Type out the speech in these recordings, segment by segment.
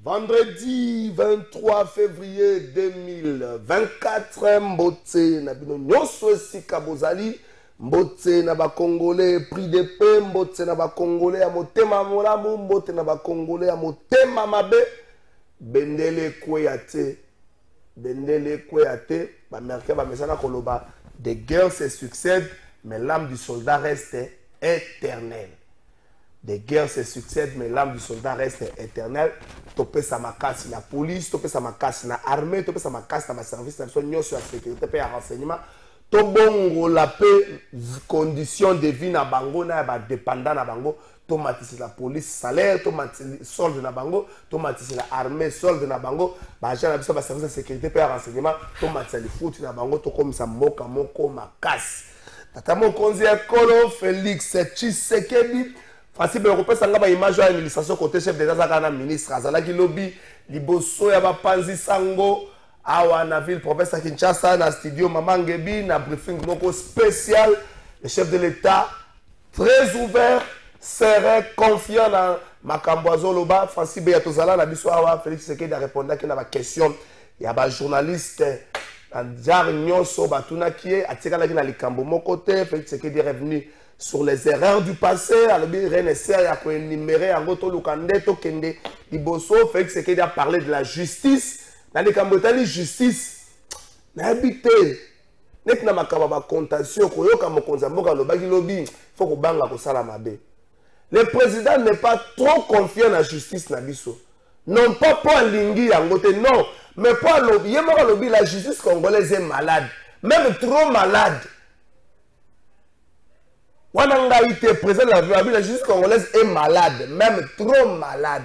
Vendredi 23 février 2024, Mbote Nabino Nyonso Sika Bozali, Mbote Naba Congolais, prix de paix, Mbote Naba Congolais, à Motema Molamu, Mbote Naba Congolais, à Motema Mabe, Bendele Kweyate, Bamerke Bamesana Koloba, des guerres se succèdent, mais l'âme du soldat reste éternelle. Des guerres se succèdent, mais l'âme du soldat reste éternelle. Topé sa makasi la police, topé sa makasi la armée, topé sa makasi la service national sur la sécurité et le renseignement. Tobongo la paix, conditions de vie na bango na ba dépendant na bango. Tomatisi la police salaire, tomatisi solde na bango, tomatisi la armée solde na bango. Ba jana biso ba service de sécurité et le renseignement. Tomatisi le foot na bango, to comme ça moka moko makasi. Tata mo konzi ekolo Félix Tshisekedi. Facile européen ça ngaba image à l'administration côté chef d'état zakana ministre azalaki lobby liboso ya bapanzi sango awa na ville province Kinshasa na studio Maman Ngebi na briefing moko spécial le chef de l'état très ouvert serait confiant dans makambo azoloba Francis Beya tozala na biso awa Félix Tshisekedi a répondu à la question ya ba journaliste Jar Nyonso batuna qui atikala ki na likambo moko te Félix Tshisekedi est revenu sur les erreurs du passé, alors bien René a énuméré en gros Lukande Kende Iboso, Félix Tshisekedi a parlé de la justice. Dans les Cambodgiens, justice, n'habité, n'est na makaba contation, koyoka mokonzamboka lobaki lobby, faut ko banga ko sala mabe. Le président n'est pas trop confiant dans la justice nabiso. Non pas pour lingi yangote, non, mais pour lobby, yemaka lobby la justice congolaise est malade, même trop malade. Le président de la justice congolaise est malade, même trop malade.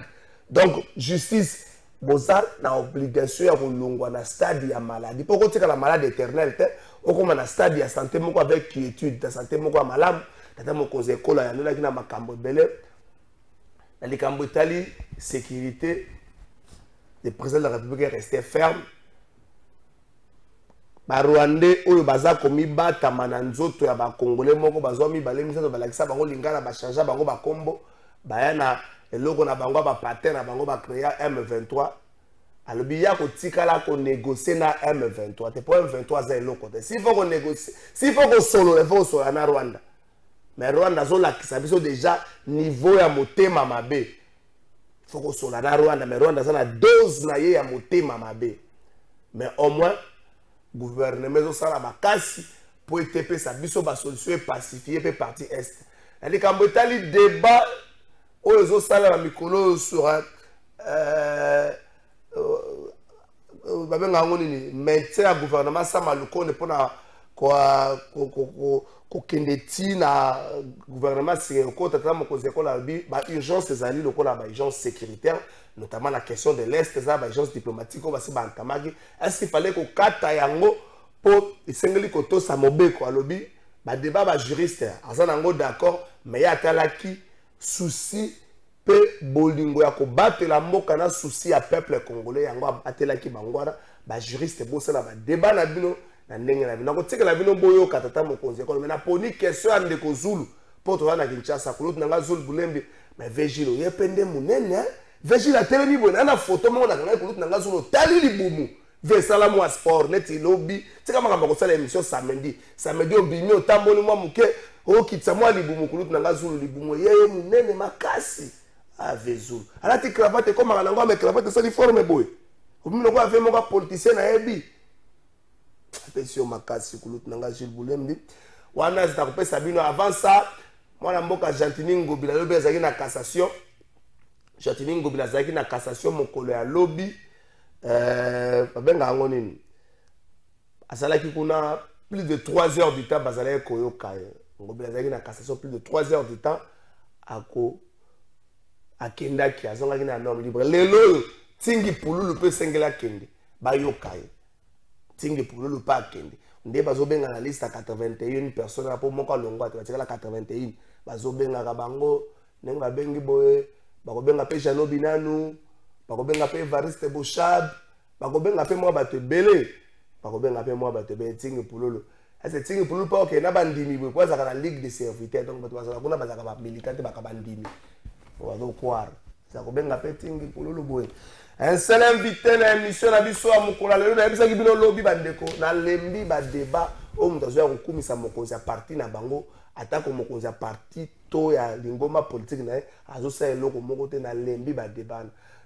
Donc, justice, Bozar n'a obligation de l'ongwa dans le stade de la maladie. Pourquoi tu as la maladie éternelle? Au comme dans le stade de la santé, avec quiétude, la santé, malade, tu as mon conseil, il y a un makambo belé. Dans les Cambodgiens, Italie, sécurité, le président de la République est resté ferme. Ba Rwandais oyo baza komi bata mananzoto ya ba Congolais moko bazwa mi balemi sato balakisa bango lingana ba changer bango ba kombo bayana eloko na bango ba pattern na bango ba créer M23 alobi ya ko tikala ko négocier na M23 te pour M23 za eloko te s'il faut qu'on négocie s'il faut qu'on solo il faut solo na Rwanda mais Rwanda zo la kisa biso déjà niveau ya motema mabe faut qu'on solo na Rwanda mais Rwanda za na dose na ye ya motema mabe mais au moins gouvernement au sala bakasi pour ETP sa biso ba solution pacifiée pe partie est. Les Cambodgiens débat aux au sala ba mikolo sur babenga ngoni maintien gouvernement sa maluko ne pona kwa ko kendeti na gouvernement c'est ko tata mo ko zekola bi ba urgence ezali lokola ba urgence sécuritaire notamment la question de l'Est, ça, l'agence diplomatique, on va se battre. Est-ce qu'il fallait qu'on kata yango pour esengeli koto samobeko alobi, ba débat ba juriste, azanango d'accord, mais ya talaki souci pe bolingo ya ko battre la mboka na souci ya peuple congolais yango atelaki bangwara, ba juriste bosa na ba débat na bino na ndenge na bino. Ko tikela bino boyo katata mokonzi ko mais na poni question ande ko Zulu, pour toi na Kinshasa ko lot na Zulu bulembi, mais vegilo yepende munene. Veji la télé ni na photo mo na kanga ko na ngazulo tali libumu ve sala mo sport neti lobby tika makamba ko sala émission samedi obimi otamboli mo muke o kitsa mo libumu ko na ngazulo libumu yeye munene makasi a vezulu ala ti cravate ko manga ngo me cravate sali forme boy obimi no ko ave mo ka politicien na ebi attention makasi ko na ngazulo bulembi wana zita ko pesa bino avant ça mwana mboka Gentini Ngobila lobi azaki na cassation Gentini Ngobila azaki na cassation mokolo ya lobby babenga ngo nini asalaki kuna plus de 3 heures du temps bazalaki koyoka Ngobila azaki na cassation plus de 3 heures du temps ako akendaki azongaki na norme libre lelo tingi pululu pe sengela kende bayoka tingi pululu pa kende nde bazobenga na liste à 81 personnes pour moko longwa te batikala 81 bazobenga ka bango ndenge babengi boye bakobenga pe Jano Binanu bakobenga pe Evariste Boshab bakobenga pe mwa bato ebele bakobenga pe mwa bato ebele Tingi Pululu ase Tingi Pululu pa okenda bandimi boye kwa zaka na ligue de serviteurs donc bato bazala kuna bazaka ba militante bakabandimi bazokwara bakobenga pe Tingi Pululu boye un seul invité na émission na biso ya mokolo lelo na yebisaki bino lobi bandeko na lembi ba débat o mutu azoya kokumisa mokonzi ya parti na bango atako mokonzi ya parti to ya lingoma politique na ye azosala eloko moko te na lembi ba débat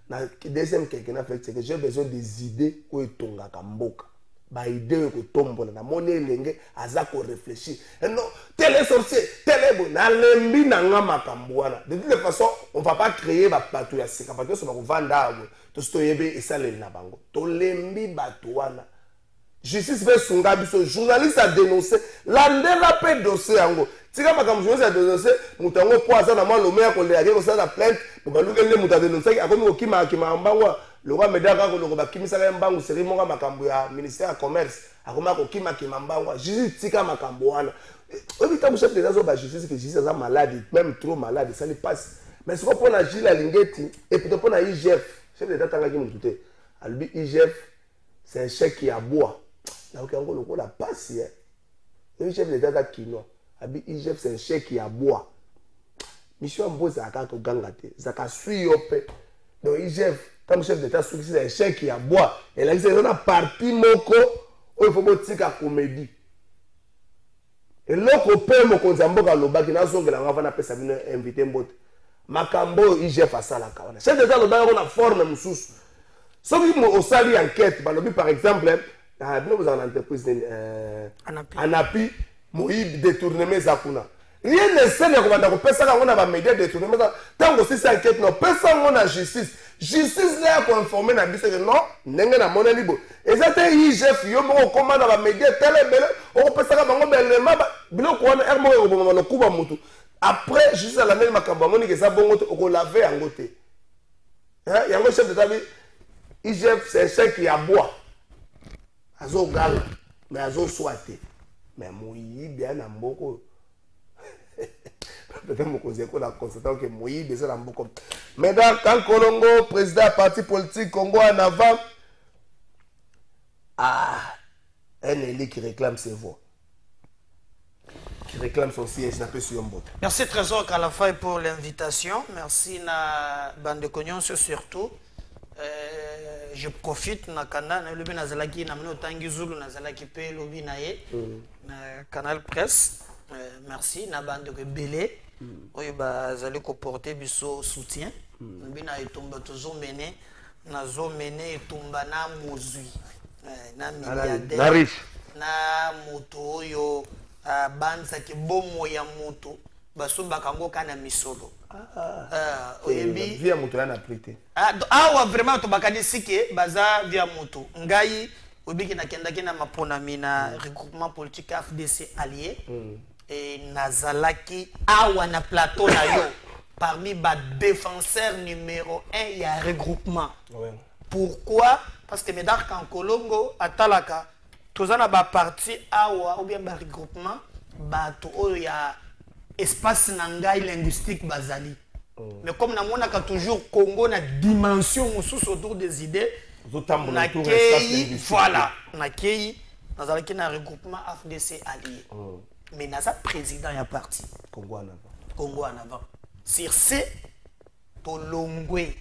na deuxième quelqu'un a fait que j'ai besoin des idées ko etongaka mboka ba idée ko tombola na moni elenge aza ko réfléchir non tel est sorcier tel est bon na lembi na nga makambo wana de toute façon on va pas créer ba bato ya sika bato so ba ko vanda to stoyebe esaleli na bango to lembi bato wana justice ve sunga biso journaliste a dénoncé landela pe dossier yango tika makambo journaliste a dénoncé mutango poisa na malo meya ko le yake ko sala plainte bobalukele muta dénoncé akomi ko kima mbango le roi medaka ko loko bakimisaka mbango seri monga makambo ya ministère ya commerce akoma ko kima mbango justice tika makambo wana obita mo chef d'état zo ba justice que justice a malade même trop malade ça ne passe mais ce qu'on prend na Gilles Lingeti et puis pour na IGF chef d'état tangaki mutu te albi IGF c'est un chèque qui aboie na okango loko la passe le chef d'état da kino albi IGF c'est un chèque qui aboie mission mboza akaka gangate zaka suyope donc IGF comme chef d'état c'est un chèque qui aboie et là c'est une partie moko o il faut botika comédie et loko pe mokonza mboka lobaki na zongela ngava na pesa bino invité mbote makambo IGF asala kawana chef d'état lobaki na forme mususu soki mo osali enquête balobi par exemple bino vous en entreprise anapi moyibi détournement zakuna rien ne sert ya kobanda kopesa kango na ba média détournement tango si c'est enquête no pesa ngo na justice là ko informer na biso que non ndenge na mona libo ezate IGF yo moko koma na ba média tele bele o pesa ka bango belema biloko wana ermo ko bomama no kuba mutu après justice la même makambo moni que ça bongo te ko laver yango te hein yango chef d'état IGF c'est un chèque qui aboie azo gala mais azo soité mais moyibi na mboko peut-être mon conseiller qu'on a constaté que moyibi c'est la mboko mais dans quand Kolongo président parti politique Congo en avant un élu qui réclame ses voix qui réclame son siège n'a pas sur un bot. Merci Trésor Kalafay pour l'invitation, merci na bande Cognon surtout. Je profite na canal le nazalaki na mno tangi zulu nazalaki pe lobi na ye na canal presse merci na bande ko belé oyo bazali ko porter biso soutien bina etomba toujours mené na zo mené etomba na mozui na milliardaire na riche na moto oyo banza ki bomo ya moto baso bakango kana misolo oyebi via moto na prité awa vraiment to bakanisi ke baza via moto ngai obiki na kendaki na maponami na regroupement politique FDC allié et nazalaki awa na plateau na yo parmi ba défenseur numéro 1 ya regroupement pourquoi parce que Médard Kankolongo atalaka tozana ba parti awa ou bien ba regroupement bato oyo ya espace nangai linguistique bazali mais comme na monaka toujours Congo na dimension sous autour des idées na kei voilà na kei nazalaki na regroupement FDC allié mais naza président ya parti Congo en avant sur ce to longwe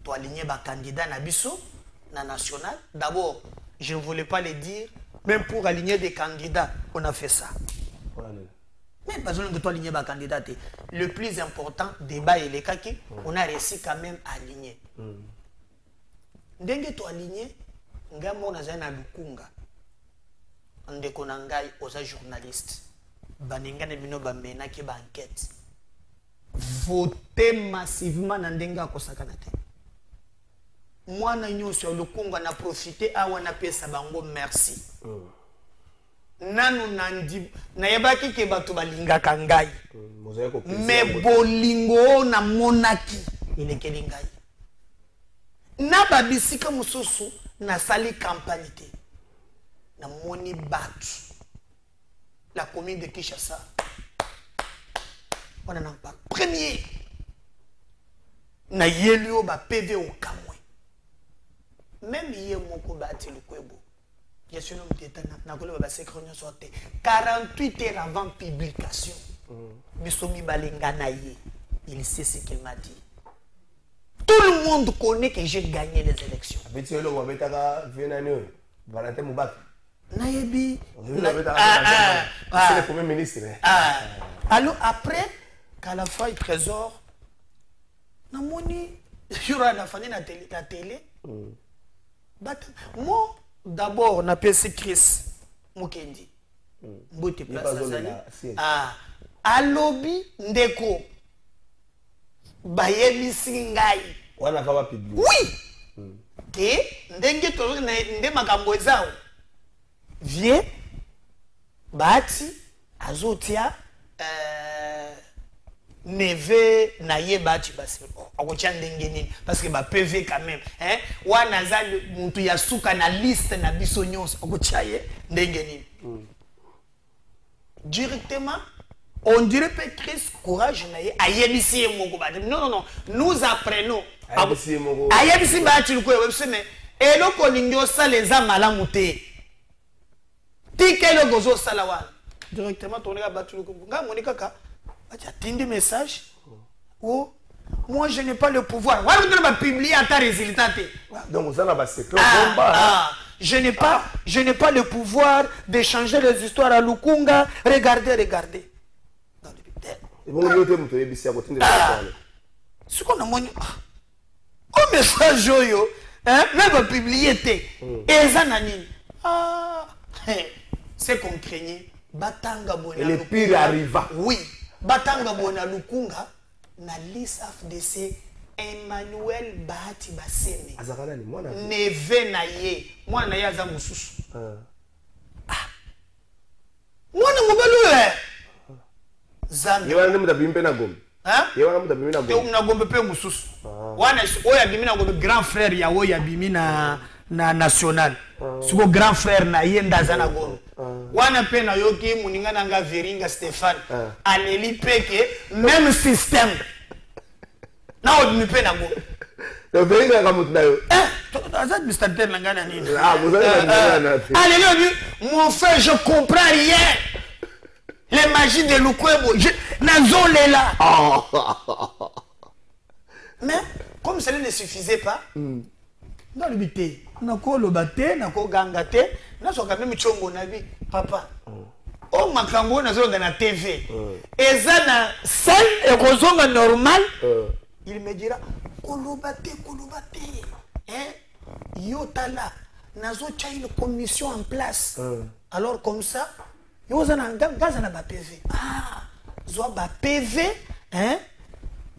to aligner ba candidat na biso na national d'abord je ne voulais pas le dire même pour aligner des candidats on a fait ça mais pas besoin de toi aligner ba candidat le plus important débat et les kaki on a réussi quand même à aligner ndenge to aligner ngamo na zana lukunga ndeko na ngai oza journaliste baninga ne bino ba mena ki ba enquête voter massivement na ndenge akosakana te mwana nyonso ya lukunga na profiter awa na pesa bango merci nanu nandi na yebaki ke bato balingaka ngai mais bolingo na monaki elekeli ngai na babisika mususu na sali campagne te na moni batu la commune de Kinshasa on en parle premier na yelio ba PV au Kamwe même hier moko bati le kwebo je suis nom d'état na ko ba secrétaire sorte 48 heures avant publication bisomi balenga na ye il sait ce qu'il m'a dit. Tout le monde connaît que j'ai gagné les élections. C'est le premier ministre. Alors après, qu'à la fin, il trésor, il y aura la télé. Moi, d'abord, on appelle ce Chris Mukendi. Mbote place à lobby ndeko. Bayebisi ngai wana kaba public oui ke ndenge to nde makambo ezao vie bati azotia neve na ye bati basi akotia ndenge nini parce que ba PV quand même hein wana za muntu ya suka na liste na biso nyonso akotia ye ndenge nini directement. On dirait que Chris courage naie ayebisi moko ba non nous apprenons ayebisi ba tu ko webse mais eloko lingyo sala za malamu te tikelo gozo sala wa directement tourner ba tu ko nga moni kaka acha tindi message oh moi je n'ai pas le pouvoir wa on va publier à ta résultat donc ça na ba secret combat je n'ai pas le pouvoir de changer les histoires à Lukunga regardez ce qu'on a mon au message yo hein même publié té ezanani c'est qu'on craignait batanga bona et le pire arriva oui batanga bona Lukunga na liste FDC Emmanuel Bahati Baseme azakana ni mwana neve na ye mwana na ye aza mususu mwana mobelu Zambi. Yewana muda bimpe na gombe. Hein? Yewana muda bimpe na gombe. Na gombe pe mususu. Wana oya bimi na gombe grand frère ya oya bimi na national. Siko grand frère na yenda za na gombe. Wana pe na yoki muninga na nga Veringa Stéphane. Aleli peke même système. Na odimi pe na gombe. Le Veringa ka mutu na yo. Azad mystère na ngana nini? Ah, vous avez na. Aleli mon frère je comprends rien. Les magies de Lukwebo, là. Mais comme cela ne suffisait pas, dans le bité, nako le baté, nako gangate, naso quand même chongo nabi, papa. Oh makambo nazo dans la TV. Et ça na scène et kozonga normal, il me dira kolobate. Hein? Yo tala, nazo tcha une commission en place. Alors comme ça, yo zana ngazana ba PV zo ba PV hein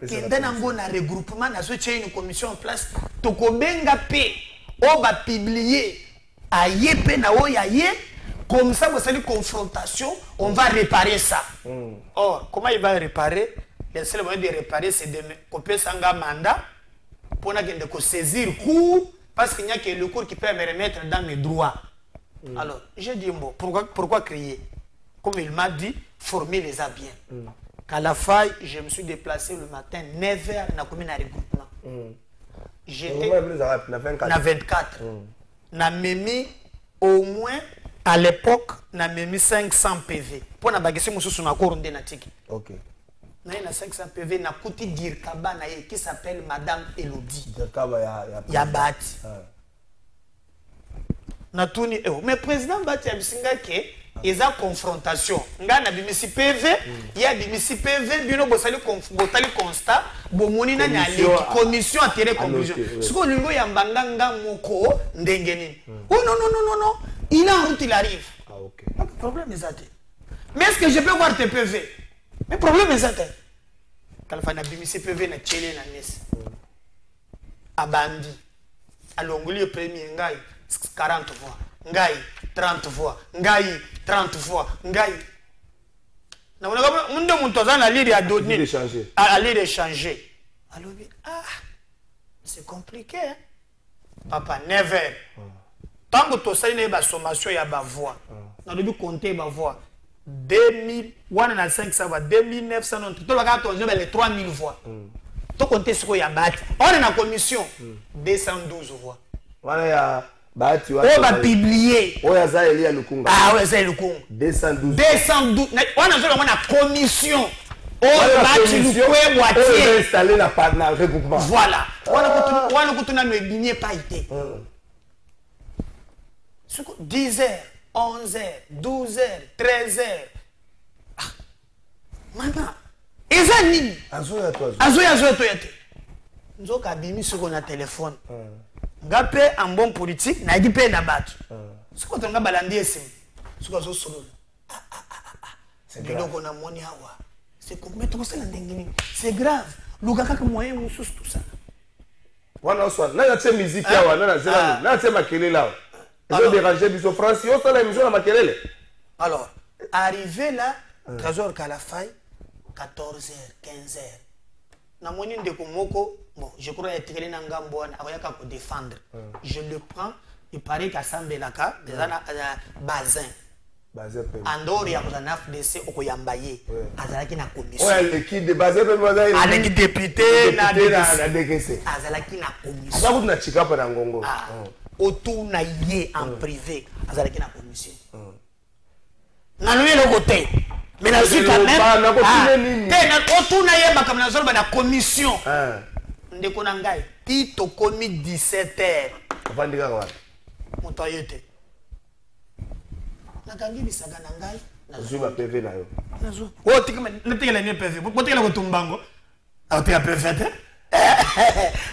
kenda nango na regroupement na so une commission en place to kobenga pe o ba publier ayepe na o yaye comme ça vous savez confrontation on va réparer ça. Or comment il va réparer? Le seul moyen de réparer c'est de copier sanga mandat pour na kende ko saisir cours parce qu'il n'y a que le cours qui peut me remettre dans mes droits. Alors j'ai dit bon pourquoi crier? Comme il m'a dit, former les a bien. Qu'à la faille, je me suis déplacé le matin, 9h, na commune à regroupement. J'étais na 24. Na memi au moins à l'époque, na memi 500 PV. Pour na bagasi mususu na koronde na tiki. OK. Na 500 PV na kuti Dirkaba na qui s'appelle Madame Elodie. Dirkaba ya Bati. Na tuni mais président Bati abisinga ke eza confrontation ngana bimisi PV ya bimisi PV bino bosali constat bomoni na nyali commission a tiré conclusion siko lingo ya mbanganga moko ndenge nini oh non il est en route il arrive OK le problème est ça mais est-ce que je peux voir tes PV mais problème est ça kalfa na bimisi PV na tchele na nesi abandi alongoli premier ngai 40 fois ngai 30 fois ngai 30 fois ngai na on monde montoza na lire à donner à lire changer alors c'est compliqué hein? Papa never tant que tu sais une sommation il y a ba voix na début compter ba voix 2000 500 va 2900 tu vas garder les 3000 voix tu compter ce qu'il y a bat on est en commission 212 voix voilà ya bati wa on va publier oya za Elia Lukunga ah ouais c'est Lukunga 212 on a seulement la commission on bati Lukunga moitié installé la partner regroupement voilà on a continué ne bien pas été 10h 11h 12h 13h maintenant eza nini azoya to yate nzoka abimi soko na téléphone nga pe en bon politique na dit pe na bato soko tonga balandi esim soko zo solo c'est biloko na moni hawa c'est comme to sala ndengini c'est grave luka kaka moyen mususu tout ça wana oswa na ya musique yawa na zela na te makelele là ils ont dérangé biso France yo sala émission na makelele alors arrivé là trésor Kalafay 14h 15h na moni ndeko moko bon je crois être na ngambo wana akoyaka ko défendre je le prends il paraît qu'Asambelaka déjà na bazin andori ya kozana FDC okoyambaye azalaki na commission ouais l'équipe de bazin pe bazin avec député na DGC azalaki na commission azaku na chikapa na ngongo autour na yé en privé azalaki na commission na lui le côté mais na suite quand même autour na yé makamna zolo na commission ndeko na ngai ti to komi 17h avandika kwa moto yete nakangi bisaka na ngai nazuba PV na yo nazo o tikama natikela ni PV botikela ko tumbango atia PV te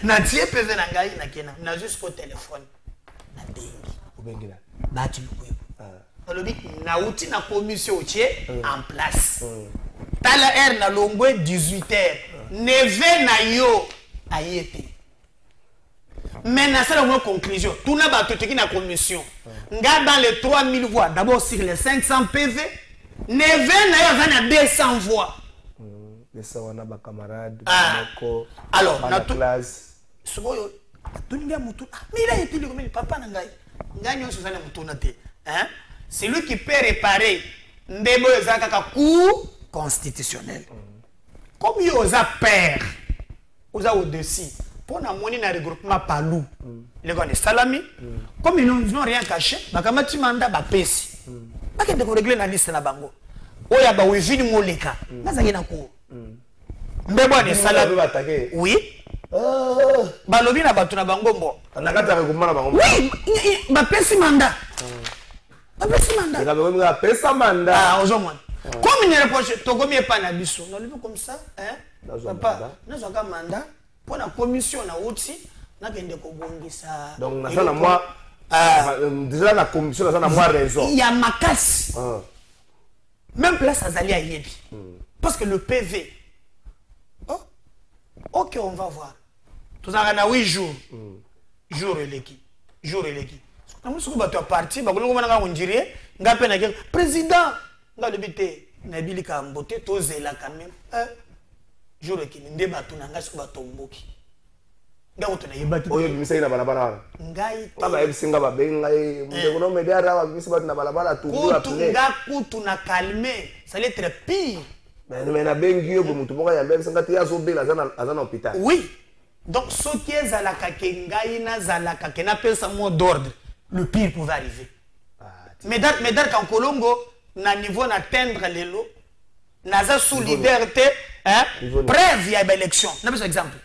na tie PV na ngai na kena na jusqu'au téléphone na dengi obengila bati lukwebo alobi na uti na commission tie en place tala heure na longwe 18h 9h na yo ayete mais na ça la conclusion tout n'a pas tout qui na commission nga dans les 3000 voix d'abord sur les 500 PV 9 na 200 voix ça on a ba camarade moko alors na classe soboyo tuninga mutu mais il a été comme papa na ngai nganyo so sana mutu na te hein c'est lui qui peut réparer ndebo ezaka ka cour constitutionnel comme yo za père oza au-dessus pour na moni na regroupement palou les gars de salami comme ils n'ont rien caché bakamati manda ba pesi bakende ko régler na liste na bango oya ba wivini moleka nazaki na ko mbebo ni salami oui balobi na batu na bango mbo nakata regroupement na bango oui ba pesi manda ba pesi manda ba pesa manda ah ozomona comme une reproche to komi pas na biso na lebi comme ça hein papa nazo ka manda pour la commission na outil na kende ko bongisa donc na sana moi déjà la commission na sana moi raison il y a makasi même place azali ayebi parce que le PV oh OK on va voir tout ça na 8 jours jour eleki na musuku bato ya parti ba kolongo na ngonjirie ngape na président nga lebité na bilika mbote tozela quand même jour qui ndé bato na ngasi ba tomboki ngako to na yebaki oyo bimisai na balabala ngai baba ebisinga ba bengai ndeko no media ra ba bimisi bato na balabala tu kutu na calmer ça allait être pire mais na bengi yo mutu moka ya mbele singa tia zo bela azana hôpital oui donc ce qui est zalaka ke ngai na zalaka ke na pesa mot d'ordre le pire pouvait arriver mais dans quand Kolongo na niveau n'atteindre les lots naza sous liberté hein preuve il y a élection n'a pas exemple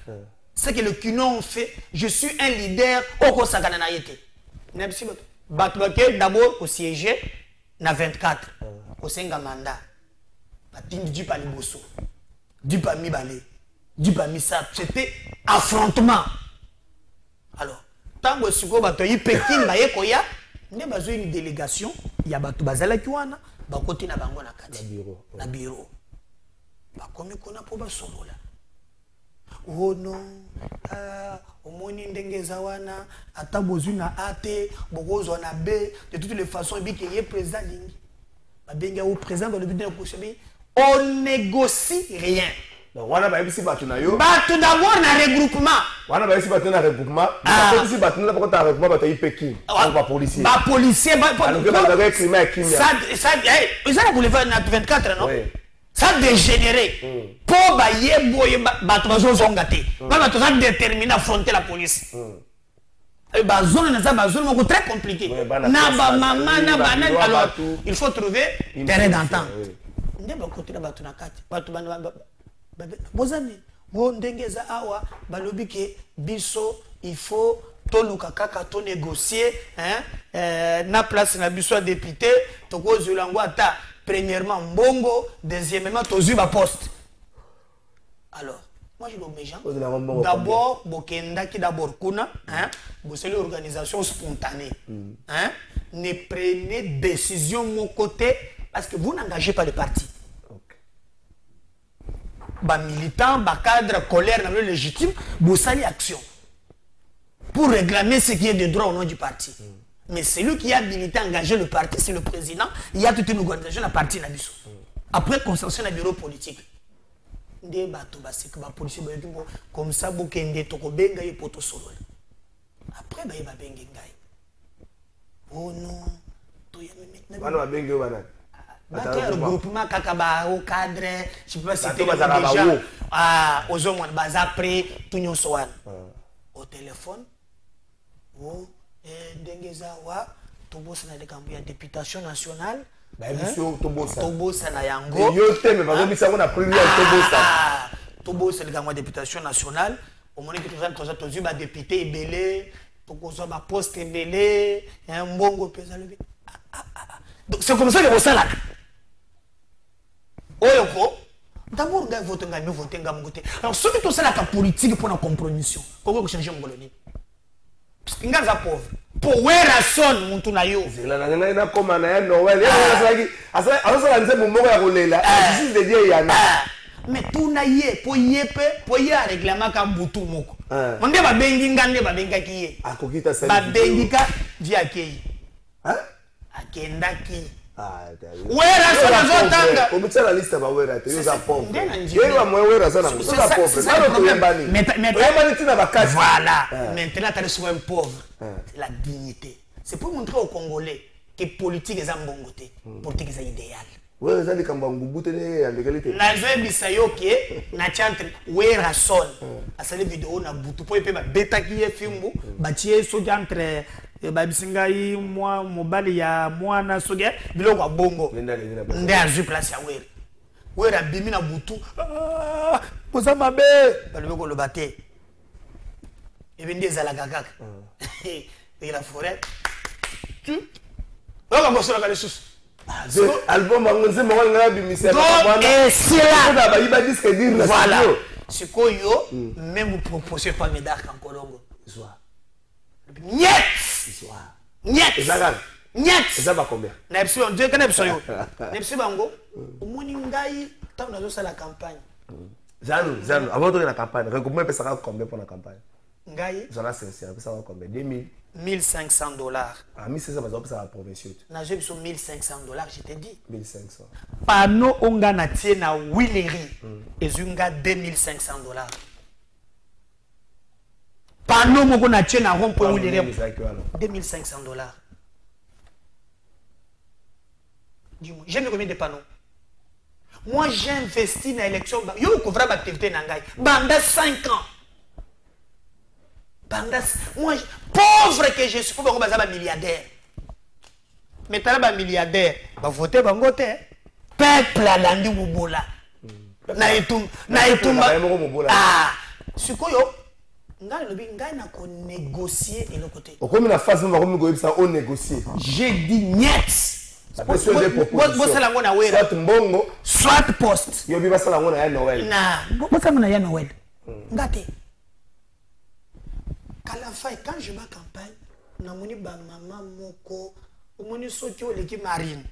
c'est que le Kinon fait je suis un leader au Kosakana na yete n'a pas batbake d'abord au siéger na 24 au senga mandat batindi du pa liboso du pa mibale du pa misa c'était affrontement alors tango siko bato yi Pekin ba yekoya ne bazo une délégation ya bato bazala kiwana ba côté na bango na kati na bureau ba komi kona po ba solola oh non omoni ndenge zawana ata bozu na ate bokozo na B de toutes les façons bi que ye président lingi ba benga au président dans le but de on négocie rien Donc wana ba yebisi bato na yo. Bato d'abord na regroupement. Wana ba yebisi bato na regroupement. Ba yebisi bato na ba ta regroupement bato yipeki. Ba policier. Ba policier ba. Alors que ba da climat kimia. Ça ça boulevard na 24 non? Oui. Ça dégénéré. Pour ba yeboye bato bazozonga te. Ba bato ça déterminé à affronter la police. Ba zone na ça ba zone moko très compliqué. Na ba maman na banane alors il faut trouver terrain d'entente. Nde ba côté na bato na kati. Bato bozani bo ndengeza awa balobi ke biso il faut toluka kaka to négocier na place na biso député to ko zulango ata premièrement mbongo deuxièmement to zuba poste. Alors moi je dis aux gens d'abord bokenda ki d'abord kuna vous c'est l'organisation spontanée ne prenez décision de mon côté parce que vous n'engagez pas le parti. Bas militants, bas cadres, colère, légitime, vous saluez action pour réclamer ce qui est de droit au nom du parti. Mais celui qui a milité, engagé le parti, c'est le président. Il y a toute une organisation, la partie na biso. Après consensus na bureau politique. Des bateaux, policiers, comme ça, bokende toko benga ye poto solo. Après, ba benga ngai. Oh non, to ya me maintenant. Wana benga wana. Le groupement kakaba au cadre, je peux pas citer déjà. Aux hommes bas après tout nous soir. Au téléphone. Oh, dengeza wa tobosa na de députation nationale. Ba émission tobosa. Tobosa na yango. Yo te me ba bisa ngona premier tobosa. Tobosa le gamo députation nationale. Au moment que tout ça ba député belé, tokoza ba poste belé, un mbongo pesa levé. Donc c'est comme ça que vous savez là. Oyoko, d'abord vous votez nga voter nga ngote. Alors ceux qui tout ça la politique pour la compromission. Comment vous changer mon colonie? Parce que nga pauvre. Pour where son muntu na yo. Na koma na Noël. Asa nze mumongo ya kolela. Justice de Dieu yana. Mais tout na ye po ye règlement ka mbutu moko. Onde ba bengi ngande ba benga ki ye. Akokita sa. Ba bengi ka via kei. Hein? Akendaki. Wera sana zotanga. Umitsala lista ba wera te yoza pauvre. Yewa mwe wera sana yoza pauvre. Nalo tuyembani. Tuyembani tina bakasi. Voilà. Maintenant tu es souvent un pauvre. C'est la dignité. C'est pour montrer aux Congolais que politique est un bon côté. Politique est idéal. Wera zali kamba ngubute ne ya legalite. Na zo bisayo ke na chantre wera son. Asale vidéo na butu po epe ba betaki ye fimbu ba tie so entre babisingai moi mobali ya mwana soge biloko ya bongo nde azu place ya wera bimi na butu poza mabe balobi koloba te ebe nde ezalaka kaka et la forêt tu oka kosolaka lisusu album yango nzembo wana ngala bimisa et c'est là ba yiba disque dire na voilà sikoyo même vous proposez pas médark en Colombo Niet! Niet! Niet! Ça va combien? N'absolu, Dieu connaît absolument. N'absolu bango. Au moins ngai, tant nous avons la campagne. Zanu, avant de la campagne, recommande ça combien pour la campagne? Ngai. J'en ai sincère, ça va combien? 2000. $1,500. Ah, 1500 ça va provincial. Na j'ai besoin $1,500, je t'ai dit. 1500. Pano onga na tie na Willery. Ezunga $2,500. Panneau moko na tie na rond-point Willery. $2,500. Dis-moi, j'aime combien de panneaux? Moi, j'ai investi dans l'élection. Yo, couvre l'activité nangai. Banda 5 ans. Banda. Moi, pauvre que je suis, pour que je milliardaire. Mais tu es milliardaire. Va voter bangote. Peuple à l'andi mubola. Na etum. Ah. Sikoyo. Ngai na ko négocier et le côté. Au comme la phase où on va ça on négocier. J'ai dit niet. Soit mbongo, soit poste. Yo biba sala ngona ya Noël. Na, bosa ngona ya Noël. Ngate. Kala fay quand je ma campagne, na moni ba maman moko, moni soti oleki marine.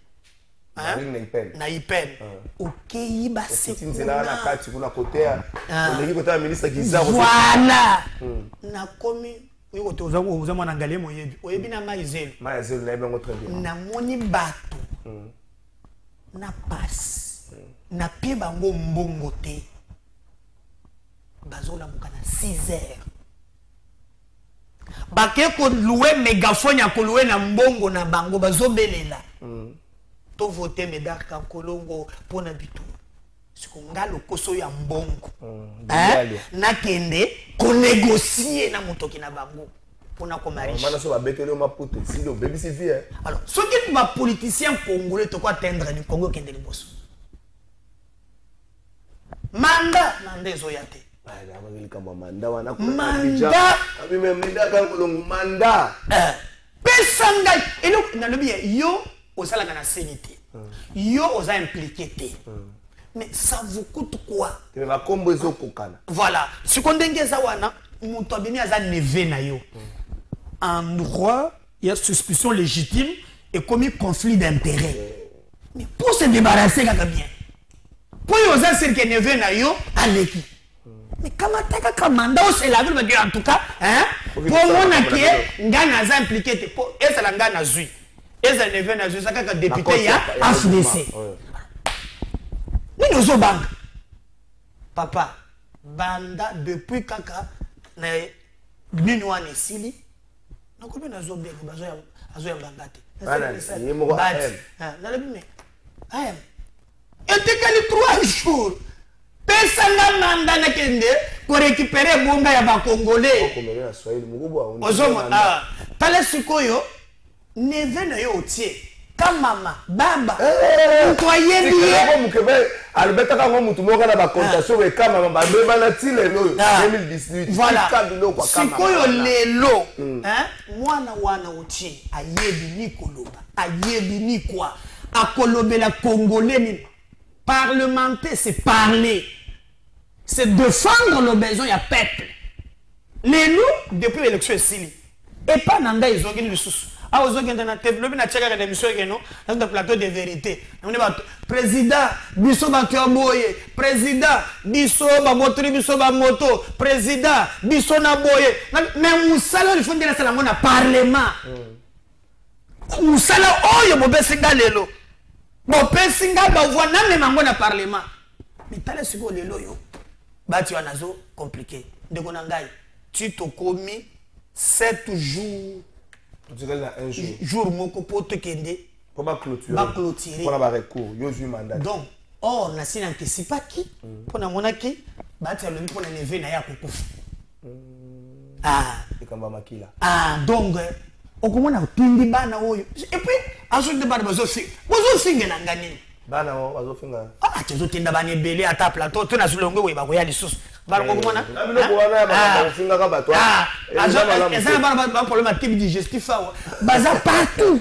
Na ipen. OK, ba c'est na kati kuna kotea. Oleki kotea ministre Giza. Voilà. Na komi oyo toza ko mwana ngale moyebi. Oyebi na maizelo. Maizelo na bengo très bien. Na moni bato. Na passe. Na pie bango mbongo te. bazola mukana 6 heures. Bake ko louer mégaphone ya ko louer na mbongo na bango bazobelela. To voter Médard Kankolongo pona bitu. Siko ngalo koso ya mbongo. Na kende ko négocier na motoki na bango pona ko mariage. Mana so ba betelo maputo si le bébé c'est vie. Alors, ce qui ma politicien congolais to ko atteindre ni Congo kende liboso. Manda ezo yate. Manda. Pesanga. Et donc, dans le bien, yo, osala kana sénité. Yo, osa impliqué te. Mais ça vous coûte quoi? Voilà. Ce qu'on dit que ça wana, muto abini aza neve na yo. En droit, il y a suspicion légitime et commis conflit d'intérêt. Mais pour se débarrasser, kaka bien. Pour y oser c'est que neve na yo, aleki. Mais comment t'as qu'un mandat c'est la ville en tout cas, hein? Pour mon acquis, ngana aza impliqué te. Pour et ça la ngana zui. Et ça neve na zui, ça kaka député ya AFDC. Nous sommes banque. Papa, banda depuis kaka na nino ane sili. Na ko na zo bien bazo ya bangate. Na le mais ayam. Et te kali 3 jours. Pesanga manda na kende pour récupérer bonga ya ba congolais. Ozomo tala sikoyo neve na yo otie. Mama, baba, croyez bien. Albert a mutu moka na ba contation et kama mama beba na tile lo 2018. Voilà. Sikoyo lelo, hein? Mwana wana uti ayebi ni koloba, ayebi ni quoi? Akolobela congolais ni parlementer, c'est parler. C'est défendre le besoin ya peuple. Les loups depuis l'élection ici. Et pas nanda ils ont gagné le sous. Ah, vous avez na tchèque d'émission dans le plateau de vérité. Président, biso bakiaboye. Président, biso bamotri biso bamoto. Président, biso na boye. Mais musala il faut dire ça na parlement. Musala oyo bo besinga lelo. Bo besinga ba voix na même ngo na parlement. Mais tala siko lelo yo. Bati wanazo compliqué. Ndeko na ngai. Tu to commis 7 jours. Jour moko poto kende pour ba clôturer pour la recours yo ju mandat donc or na sina anticipaki pour na monaki bati alobi pour na neve na ya kokufa ikamba makila donc okomona tindi bana oyo et puis azo de bana bazo finga na ngani bana bazo finga tezo tenda bana ebele ata plateau to na zulongo we ba ko ya lisusu bana ko komona na bino ko wana ba finga ka bato eza bana problème type digestif baza partout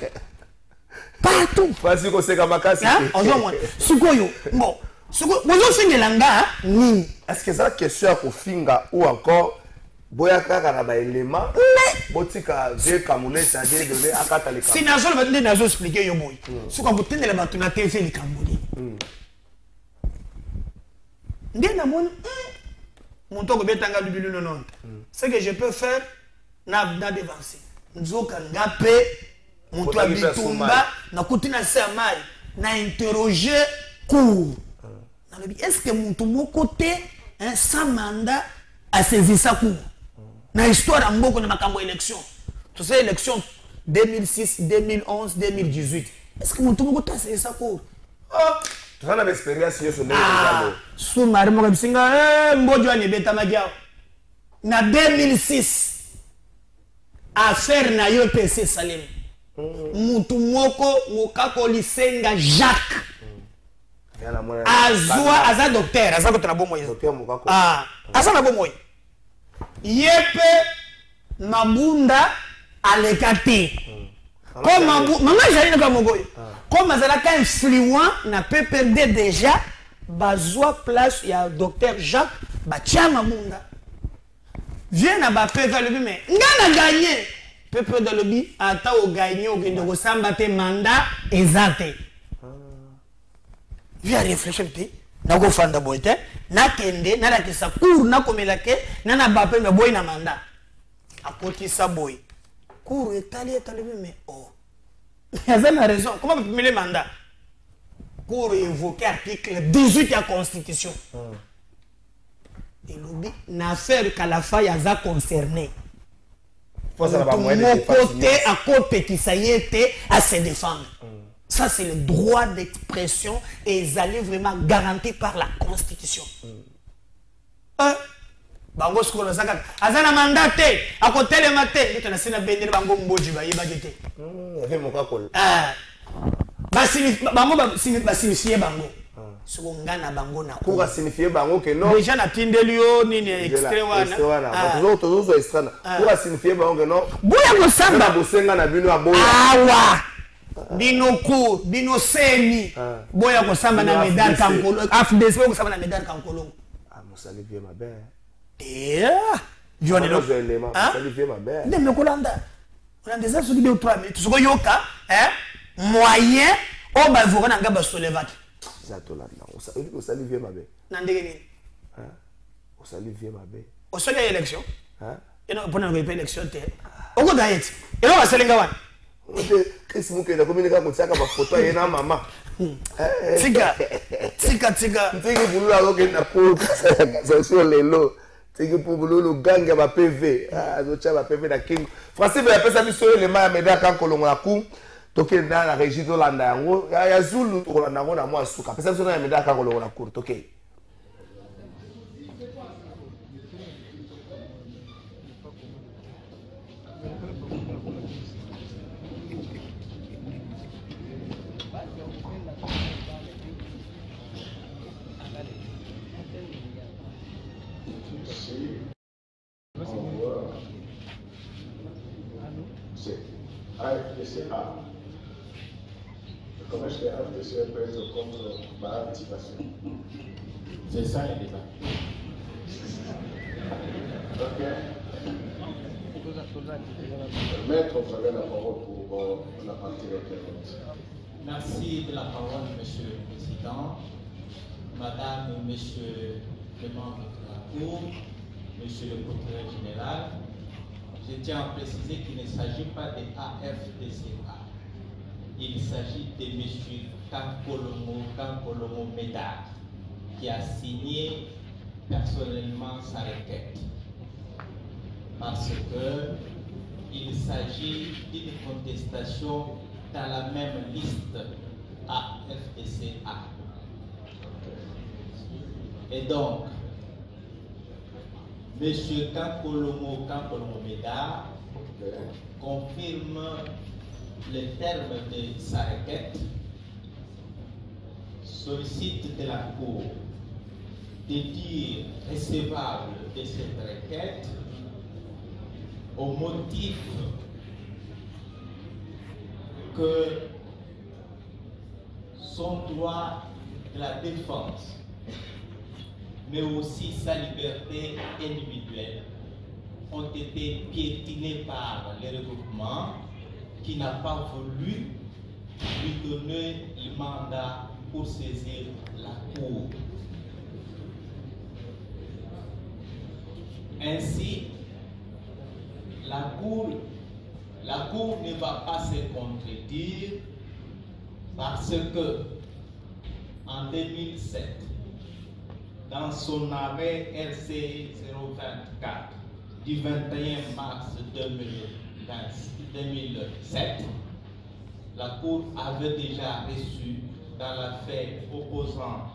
parce que c'est comme makasi ozomona sikoyo bon sikoyo bozo finga langa ni est-ce que ça question ya ko finga ou encore boya kaka na ba élément botika je kamune ça dire donner akata le si nazo le batende nazo expliquer yo boy suka botendela bato na TV le kamboli ndé na mona mon togo betanga bibilu 90 ce que je peux faire na devancer nzoka ngape monto abitumba na kutina se amai na interroger cour na lobi est-ce que monto moko te sans mandat a saisi sa cour na histoire mboko na makambo élection tout ça élection 2006 2011 2018 est-ce que monto moko te a saisi sa cour tu as l'expérience sur ce niveau sous marimo bisinga mbojo ani beta magia na 2006 affaire na yo PC Salem mutu moko mokako lisenga Jacques azwa aza docteur aza kotana bomo docteur mokako aza na bomo yepe mabunda alekate comme mama jali na mogoyo comme azalaka influent na PPRD déjà bazwa place ya docteur Jacques batia mabunda viens na ba PV le mais ngana gagner PPRD le bi ata o gagner o kende ko samba te mandat exact viens réfléchir te na go fanda boite na kende na la kisa cour na komela ke na ba PV boy na mandat akoti sa boy cour etali mais oh il y a une raison. Comment vous pouvez le mandat pour évoquer l'article 18 de la Constitution? Et l'obbi, l'affaire Kalafa Yaza concerné. Faut ça va Mon côté à côté qui ça y était à se défendre. Ça, c'est le droit d'expression et ils allaient vraiment garanti par la Constitution. Bango skolo saka azana mandate à côté le matin tu na sina bendir bango mboji ba yeba gete avec mon kakol bango signifier bango soko ngana bango na ko signifier bango que non déjà na tindeli yo nini extrait wana toujours extrait ko signifier bango que non boya ko samba bosenga na bino aboya awa bino ku bino semi boya ko samba na medal kankolo afdes ko samba na medal kankolo mosali vie ma belle Johnny lo mosali vie ma belle ne me kolanda on a des heures sur 2 ou 3 minutes soko yoka moyen o ba vora na ngaba solevaki zatolanda osali vie ma belle na ndenge nini osali vie ma belle osali élection eno pona ko élection te oko diet eno baselinga wana Chris Mukenda communique avec ça ba photo et na maman tika ntiki bulula loke na pour ça sur les lots ntiki pour bulula ganga ba PV azocha ba PV na king français ba pesa biso le ma meda kan kolongo la ku toke dans la régie de landa yango ya zulu to landa ngo na mo asuka pesa biso na meda kan kolongo la ku toke. AFDCA. Comment est-ce que AFDCA peut être contre ma activation? C'est ça le débat. Ok. Maître, vous avez la parole pour la partie requérante. Merci de la parole, Monsieur le Président, Madame et Monsieur le membre de la Cour, Monsieur le procureur général. Je tiens à préciser qu'il ne s'agit pas de AFDCA. Il s'agit de M. Kankolomo Médard, qui a signé personnellement sa requête. Parce qu'il s'agit d'une contestation dans la même liste AFDCA. Et donc, M. Kankolomo Médard confirme les termes de sa requête, sollicite de la Cour de dire recevable de cette requête au motif que son droit de la défense, mais aussi sa liberté individuelle, ont été piétinés par le regroupement qui n'a pas voulu lui donner le mandat pour saisir la Cour. Ainsi, la Cour ne va pas se contredire parce que en 2007, dans son arrêt RC 024 du 21 mars 2007, la Cour avait déjà reçu dans l'affaire opposant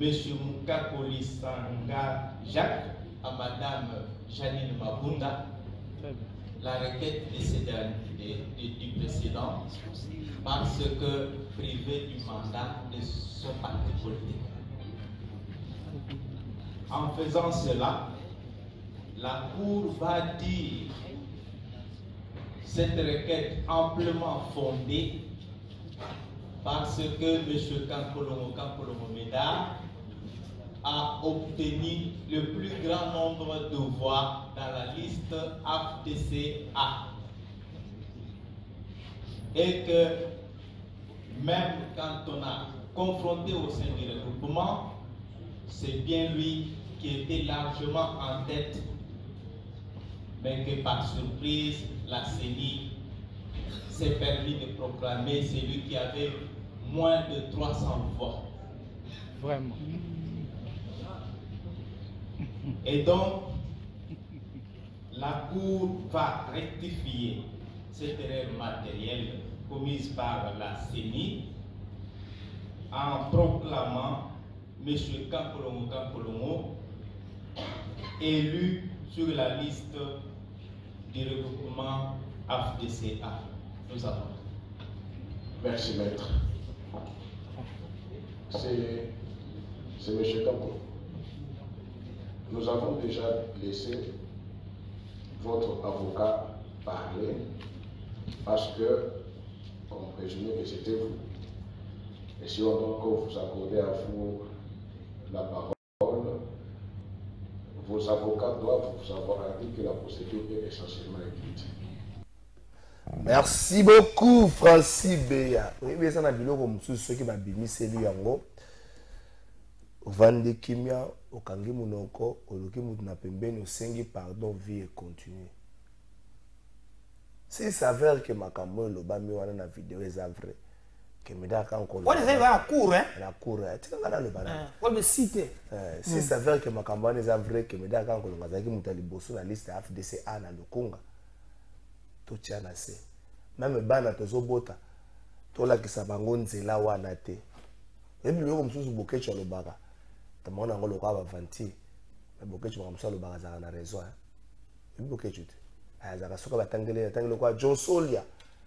M. Mukakoli Sanga Jacques à Mme Janine Mabunda la requête du précédent parce que privé du mandat de son parti politique. En faisant cela, la Cour va dire cette requête amplement fondée parce que M. Kankolomo Médard a obtenu le plus grand nombre de voix dans la liste AFDCA et que même quand on a confronté au sein du regroupement, c'est bien lui qui était largement en tête, mais que par surprise, la CENI s'est permis de proclamer celui qui avait moins de 300 voix. Vraiment. Et donc, la Cour va rectifier cette erreur matérielle commise par la CENI en proclamant M. Kampolongo élu sur la liste du regroupement AFDCA. Nous avons. Merci, maître. C'est M. Kampo. Nous avons déjà laissé votre avocat parler parce que on présumait que c'était vous. Et si on doit encore vous accorder à vous la parole, vos avocats doivent vous avoir dit que la procédure est essentiellement écrite. Merci beaucoup, Francis Beya. Oui, mais ça n'a pas comme ceux qui m'ont mis celui yango. Vande kimia, okangi munoko, oloki mutuna pembeni, osengi pardon, vie et continue. S'il s'avère que makambo lobami wana na vidéo est vrai, que me da kan ko. On est à la cour, hein? La cour, tu sais ngana le bana. On me cite. S'il s'avère que makambo est vrai, que me da kan ko ngazaki mutali bosso na liste FDCA na lokunga. To tiana se. Même bana tozo bota. To la kisa bango nzela wana te. Et puis comme sous bokecho lo baka. Tamona ngolo kwa bavanti. Mais bokecho comme ça lo baka za na raison. Et bokecho te. Azaka soka batangele kwa John Solia.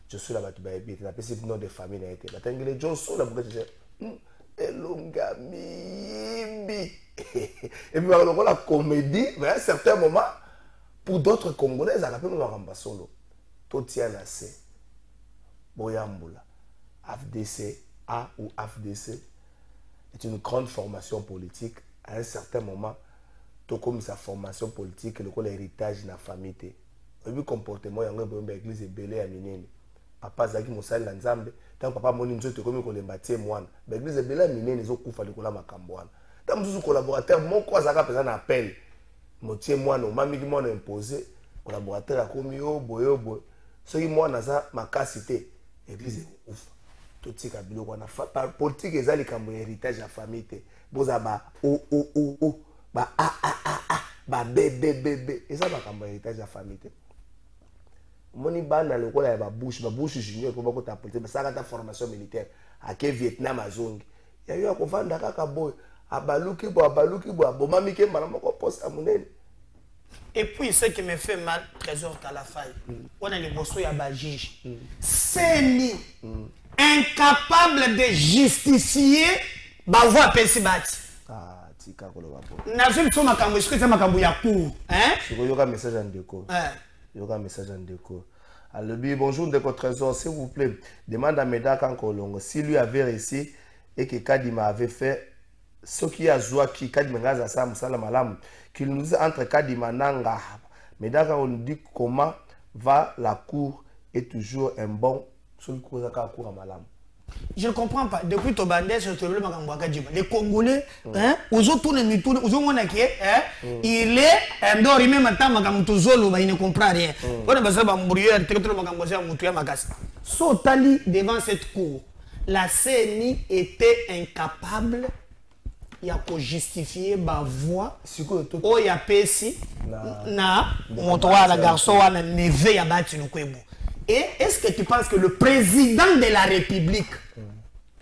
Je suis là batu ba ebi. La pesi nom de famille na été. Batangele John Solia bokecho. Elonga mibi. Et puis la comédie, mais à un certain moment pour d'autres Congolais, ça rappelle nous solo. Tout tient assez. Boyambula. AFDC A ou AFDC est une grande formation politique. À un certain moment, tout comme sa formation politique, le l'héritage de la famille. Et puis, comportement, il y a une église belé à Minene. Papa Zaki Moussal Lanzambe, tant que papa Moni Nzote, comme il bâtit moine. L'église belé à Minene, ils ont coupé le Makambouane. Tant que collaborateur, mon quoi, ça a un appel. Motier moine, mami qui m'a imposé, collaborateur a commis au boyo boy. Ce qui m'a nasa ma cité, l'église est ouf. Tout ce qui a bilo qu'on a fait par politique, ils ont les héritage de la famille. Boza ba o ba ba bébé. Et ça va comme héritage de la famille. Moni bana le quoi ba bouche junior pour beaucoup ta politique, ça ta formation militaire à quel Vietnam à Zong. Il y a eu un conflit d'Akaka boy. Abaluki bo mami ke malama ko poste à monene. Et puis ce qui me fait mal, Trésor Talafaï, on a les bossos ya ba juge. C'est ni incapable de justifier ba voix pesibati. Ah, tika ko lo ba. Na je so makambo, est-ce que c'est makambo ya cour, hein? C'est quoi yoka message en déco. Yoka message en déco. Alors bonjour de Trésor, s'il vous plaît, demande à Meda Kankolongo si lui avait réussi et que Kadima avait fait ce qui a joué qui Kadima Gaza Sam Salamalam qu'il nous dit entre Kadima Nanga. Mais d'accord, on nous dit comment va la cour est toujours un bon celui qui a cour à Malam. Je ne comprends pas. Depuis Tobandé, je te le dis. Les Congolais, hein, aux autres tournent, aux autres, il est, d'or, il même temps, il ne comprend rien. On a besoin d'un brouilleur, Sotali devant cette cour. La CENI était incapable de justifier ma voix. Oh, il y a Pessi, na, mon toit, la garçon, la neve, ya bâti nous kwebo. Et est-ce que tu penses que le président de la République,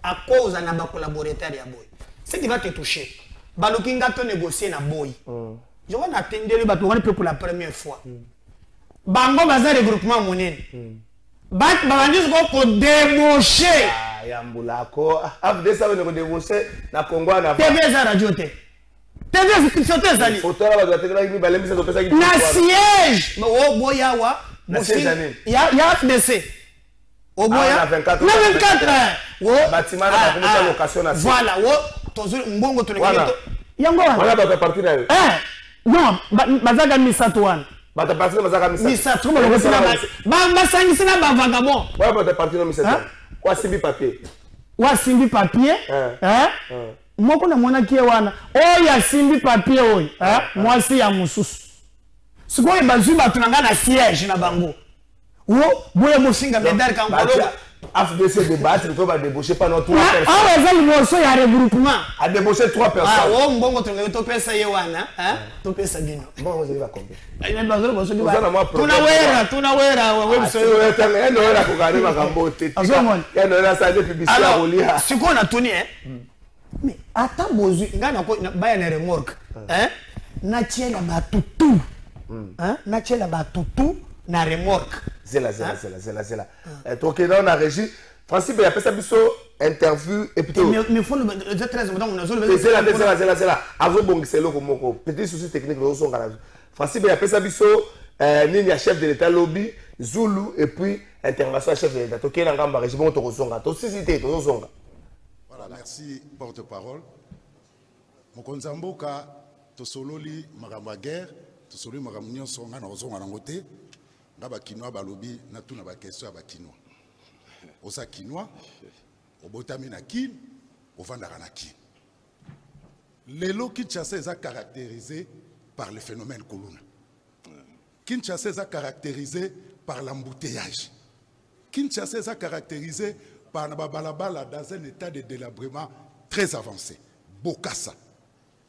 à cause d'un collaborateur, ce qui va te toucher, Balokinga te négocier na boy. Je vais attendre le bateau pour la première fois. Bango bazar regroupement monene. Bat bandis ko débaucher. Yambulako, après ça on débaucher na Congo na. TV za radio te. TV c'était ça. Photo là va te la mi balem ça pesa ki. Na siège. Oh boya wa. Na siège année. Ya FDC. Oh boya. Na 24. Na 24. Oh bâtiment na commission location na. Voilà, oh tozo mbongo to neketo. Yango wana. Voilà ba partir na. Non, bazaga misato wana. Bata partir na bazaga misato. Misato mo ko sina ba sangisa ba vagabond. Ouais bata partir na misato. Kwa simbi papier. Wa simbi papier? Moko na mwana kie wana. Oh ya simbi papier oyi, mwasi ya mususu. Sikoye bazwi batunanga na siège na bango. Wo boye mosinga medal kan kolo. AFDC débattre, il faut débaucher pendant 3 personnes. Ah, ouais, il y a un regroupement. A débauché 3 personnes. Ah, ouais, bon, tu peux ça, Yowana, hein? Tu peux ça, Dino. Bon, vous allez à combien? Il y a un besoin de ce qu'on a tourné, mais attends, besoin, il y a une remorque. Natie la batutu. Natie la batutu, na remorque. C'est là. Donc, dans la régie, Francis, il y a pas ça, interview et plutôt. Mais il faut le 13 c'est là. Avant bon, c'est là comme petit souci technique de son garage. Francis, il y a pas ça, Nini chef de l'État lobby, Zulu et puis intervention chef de l'État. Donc, il y a un régie, bon, voilà, merci porte-parole. Mokonzamboka, tosololi magamba guerre, tosololi magamba nyonso nga na ozonga na ngote. Nga ba kinois ba lobby na tuna ba question ba kinois. Osa kinois, obotami na kin, ovandaka na kin. Lelo Kinshasa est caractérisé par le phénomène Kuluna. Kinshasa est caractérisé par l'embouteillage. Kinshasa est caractérisé par Nababalabala dans un état de délabrement très avancé. Bokassa,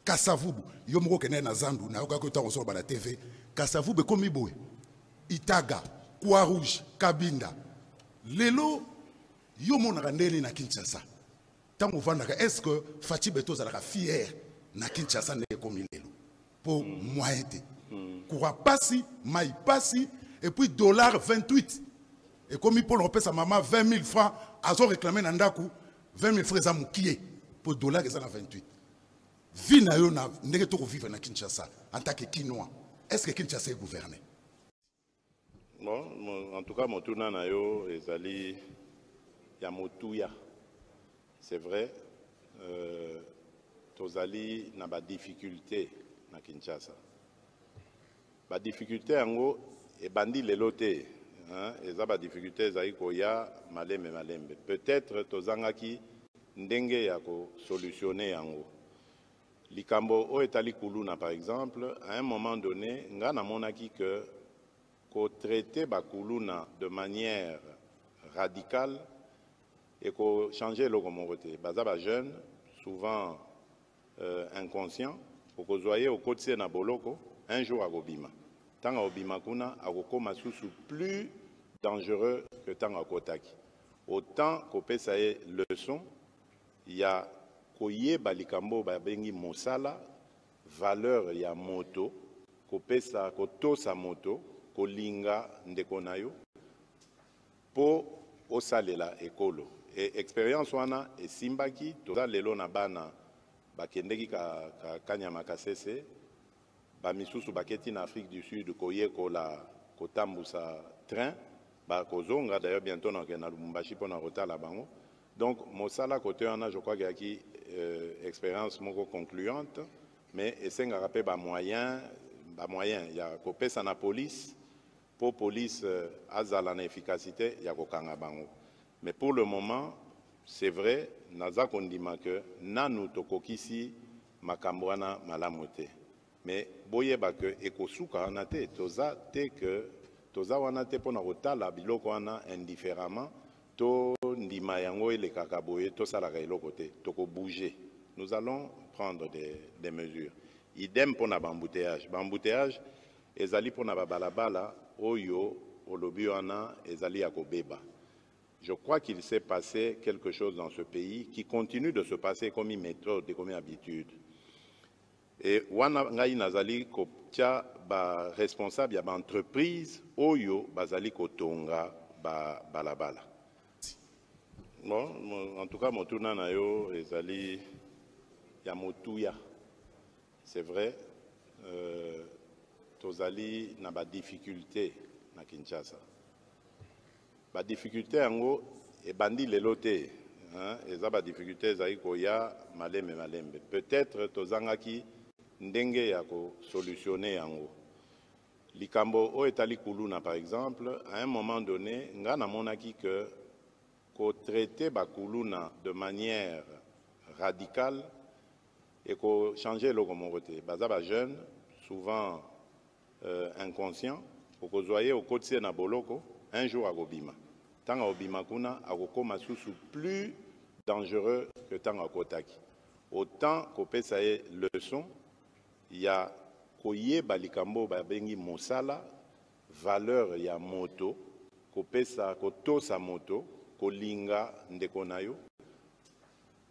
Kassavubu, Yomoko Kene Nazandu, Naokakota Osoro Bala TV, Kassavubu Komiboe, Itaga, Croix-Rouge, Kabinda. Lelo, Yomon Randeli na Kinshasa. Tango Vandaka, est-ce que Fatih Beto Zalaka fier na Kinshasa n'est comme Lelo? Pour moyenté. Koura passi, maï passi, et puis $28. Et comme il peut l'opérer sa maman 20 000 francs, ils ont réclamé Nandaku 20 000 francs à pour $28. Vie na yo na negeto ko vivre na Kinshasa en tant que Kinois. Est-ce que Kinshasa est gouverné? Bon, en tout cas, mon tournant na yo ezali ya motuya. C'est vrai, tozali na ba difficulté na Kinshasa. Ba difficulté ango e bandi lelote. Et ça, la difficulté, c'est qu'il y a malembe. Peut-être tozangaki ndenge ya ko solutionner yango. Likambo o etali kuluna par exemple, à un moment donné, nga na monaki que ko traiter ba kuluna de manière radicale et ko changer le communauté. Baza ba jeune, souvent inconscient, pour que zoyer au côté na boloko, un jour à Gobima. Tant à Obimakuna, à Okoma Soussou, plus dangereux que tant à Kotaki. Autant qu'au PSAE leçon, il y a Koye Balikambo Babengi Mosala, valeur il y a moto, qu'au PSA, Koto sa moto, Kolinga Ndekonayo, pour Osalela Ekolo. Et expérience wana et Simbaki, Toza Lelo Nabana, Bakendeki Kanyama Kasese, Bamisusu baketi en Afrique du Sud, koye kola kotambusa train, kozonga d'ailleurs bientôt na Lubumbashi pour na retard la bango. Donc mosala côté on a je crois qu'il y a expérience moko concluante, mais esenga rappel ba moyen, il y a kopesa na police pour police azala na efficacité ya kokanga bango. Mais pour le moment, c'est vrai naza kondima que nanu tokokisi makambo wana malamote. Mais boyeba que ekosuka wana te toza te que toza wana te pona kotala biloko wana indifféremment to ndima yango ele kakaboye to salaka eloko te toko bouger. Nous allons prendre des mesures. Idem pona bambouteillage. Bambouteillage ezali pona babalabala oyo olobi wana ezali ya kobeba. Je crois qu'il s'est passé quelque chose dans ce pays qui continue de se passer comme une méthode et comme une habitude. Et wana ngai nazali ko tia ba responsable ya ba entreprise oyo bazali kotonga ba balabala. Bon, en tout cas mon tourna na yo ezali ya motuya. C'est vrai, tozali na ba difficulté na Kinshasa. Ba difficulté yango e bandi lelote, hein, eza ba difficulté ezali ko ya malembe. Peut-être tozangaki ndenge ya ko solutionner yango. Likambo o etali kuluna par exemple, à un moment donné, nga na monaki que ko traiter ba kuluna de manière radicale et ko changer le communauté. Baza ba jeune, souvent inconscient, pour que zoyer au côté na boloko, un jour à Gobima. Tanga Obimakuna, Akokoma Susu, plus dangereux que Tanga Kotaki. Autant qu'au ça est leçon, il y a Koye Balikambo Babengi Mosala, valeur ya moto, Kopesa Koto sa moto, Kolinga Ndekonayo,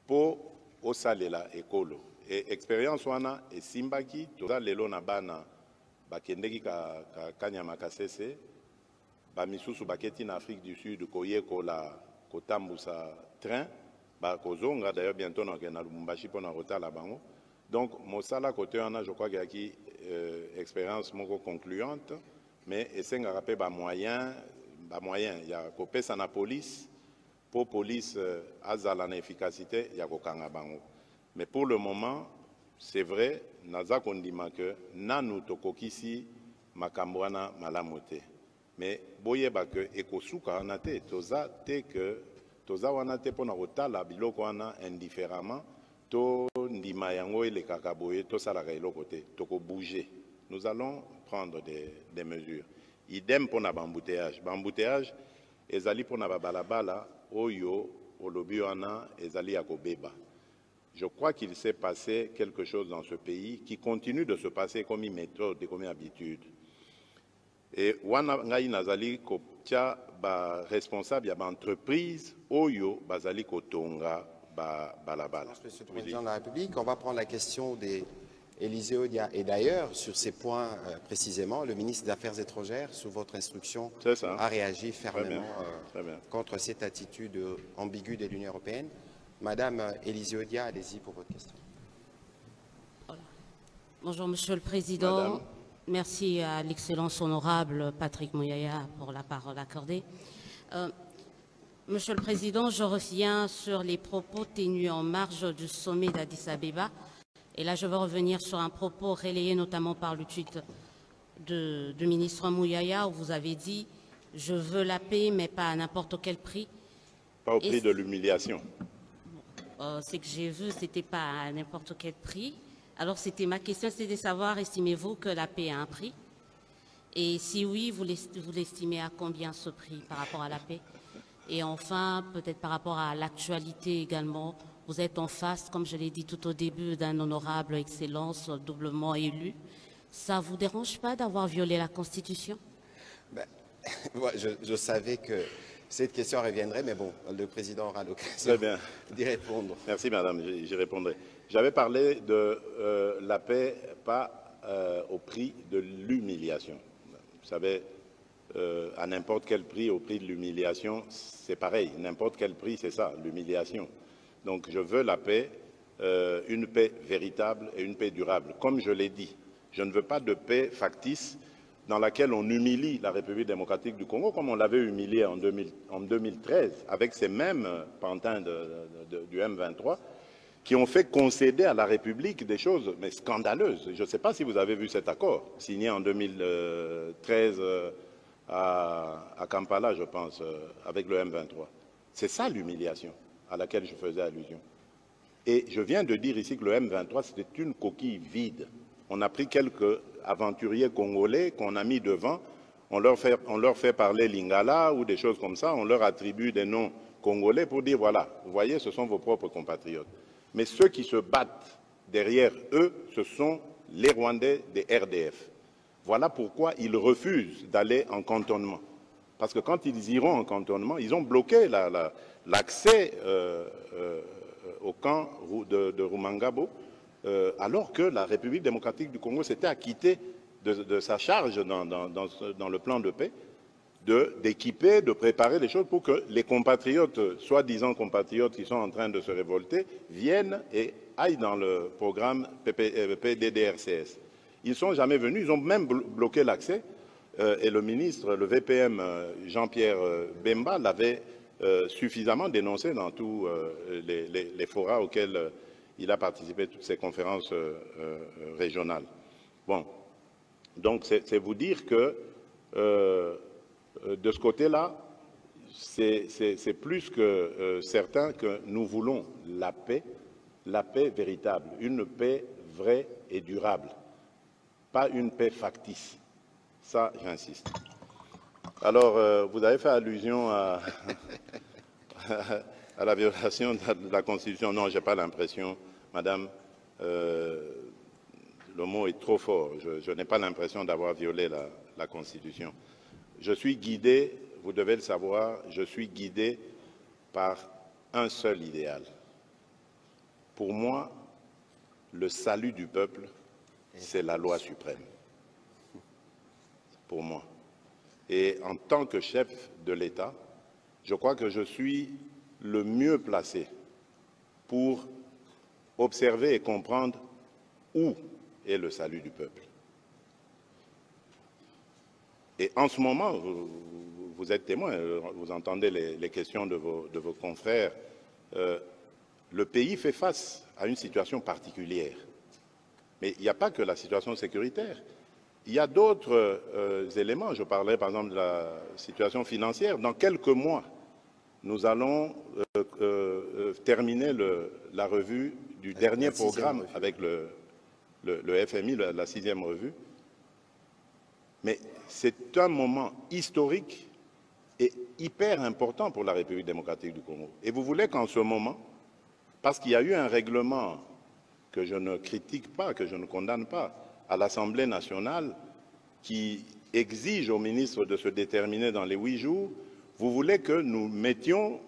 po osalela ekolo. Et expérience wana et simbaki, toza lelo na bana bakendeki ka kanyama kasese, ba misusu baketi na Afrique du Sud koye kola kotambusa train, ba kozonga d'ailleurs bientôt na Lubumbashi pona rotala bango. Donc mosala côté wana je crois qu'il y a qui expérience moko concluante, mais esenga rappel ba moyen il y a kopesa na police pour police azala na efficacité ya kokanga bango. Mais pour le moment, c'est vrai, naza kondima que nanu tokokisi makambwana malamote. Mais boyeba que ekosuka anate toza te que toza wana te pona kotala biloko wana indifféremment to ndima yango ele kakaboye to sala eloko te toko bouger. Nous allons prendre des mesures. Idem pona bambouteillage. Bambouteillage ezali pona balabala oyo olobi wana ezali akobeba. Je crois qu'il s'est passé quelque chose dans ce pays qui continue de se passer comme une méthode et comme une habitude. Et wana ngai nazali koptia ba responsable ya ba entreprise oyo bazali kotonga ba balabala. Monsieur le Président de la République, on va prendre la question d'Élysée Odia. Et d'ailleurs, sur ces points précisément, le ministre des Affaires étrangères, sous votre instruction, a réagi fermement contre cette attitude ambiguë de l'Union européenne. Madame Élysée Odia, allez-y pour votre question. Voilà. Bonjour Monsieur le Président. Madame. Merci à l'excellence honorable Patrick Mouyaya pour la parole accordée. Monsieur le Président, je reviens sur les propos tenus en marge du sommet d'Addis Abeba. Et là, je veux revenir sur un propos relayé notamment par le tweet du ministre Mouyaya où vous avez dit « Je veux la paix, mais pas à n'importe quel prix ». Pas au prix de l'humiliation. Ce que j'ai vu, ce n'était pas à n'importe quel prix. Alors, ma question, c'était de savoir, estimez-vous que la paix a un prix? Et si oui, vous l'estimez à combien ce prix par rapport à la paix? Et enfin, peut-être par rapport à l'actualité également, vous êtes en face, comme je l'ai dit tout au début, d'un honorable excellence doublement élu. Ça ne vous dérange pas d'avoir violé la Constitution? Je savais que cette question reviendrait, mais bon, le Président aura l'occasion d'y répondre. Merci Madame, j'y répondrai. J'avais parlé de la paix, pas au prix de l'humiliation. Vous savez, à n'importe quel prix, au prix de l'humiliation, c'est pareil. N'importe quel prix, c'est ça, l'humiliation. Donc je veux la paix, une paix véritable et une paix durable. Comme je l'ai dit, je ne veux pas de paix factice dans laquelle on humilie la République démocratique du Congo, comme on l'avait humilié en 2013, avec ces mêmes pantins du M23, qui ont fait concéder à la République des choses mais scandaleuses. Je ne sais pas si vous avez vu cet accord, signé en 2013 à Kampala, je pense, avec le M23. C'est ça l'humiliation à laquelle je faisais allusion. Et je viens de dire ici que le M23, c'était une coquille vide. On a pris quelques aventuriers congolais qu'on a mis devant, on leur fait parler lingala ou des choses comme ça, on leur attribue des noms congolais pour dire, voilà, vous voyez, ce sont vos propres compatriotes. Mais ceux qui se battent derrière eux, ce sont les Rwandais des RDF. Voilà pourquoi ils refusent d'aller en cantonnement. Parce que quand ils iront en cantonnement, ils ont bloqué l'accès au camp de Rumangabo, alors que la République démocratique du Congo s'était acquittée de sa charge dans le plan de paix, d'équiper, de préparer les choses pour que les compatriotes, soi-disant compatriotes qui sont en train de se révolter, viennent et aillent dans le programme PDDRCS. Ils ne sont jamais venus, ils ont même bloqué l'accès, et le ministre, le VPM Jean-Pierre Bemba l'avait suffisamment dénoncé dans tous les forats auxquels il a participé, toutes ces conférences régionales. Bon, donc c'est vous dire que de ce côté-là, c'est plus que certain que nous voulons la paix véritable, une paix vraie et durable, pas une paix factice. Ça, j'insiste. Alors, vous avez fait allusion à, à la violation de la Constitution. Non, je n'ai pas l'impression, madame, le mot est trop fort. Je n'ai pas l'impression d'avoir violé la Constitution. Je suis guidé, vous devez le savoir, je suis guidé par un seul idéal. Pour moi, le salut du peuple, c'est la loi suprême. Pour moi. Et en tant que chef de l'État, je crois que je suis le mieux placé pour observer et comprendre où est le salut du peuple. Et en ce moment, vous êtes témoin, vous entendez les questions de vos confrères, le pays fait face à une situation particulière. Mais il n'y a pas que la situation sécuritaire. Il y a d'autres éléments. Je parlais par exemple de la situation financière. Dans quelques mois, nous allons terminer la revue du dernier programme avec le FMI, la 6e revue. Mais c'est un moment historique et hyper important pour la République démocratique du Congo. Et vous voulez qu'en ce moment, parce qu'il y a eu un règlement que je ne critique pas, que je ne condamne pas, à l'Assemblée nationale, qui exige au ministre de se déterminer dans les 8 jours, vous voulez que nous mettions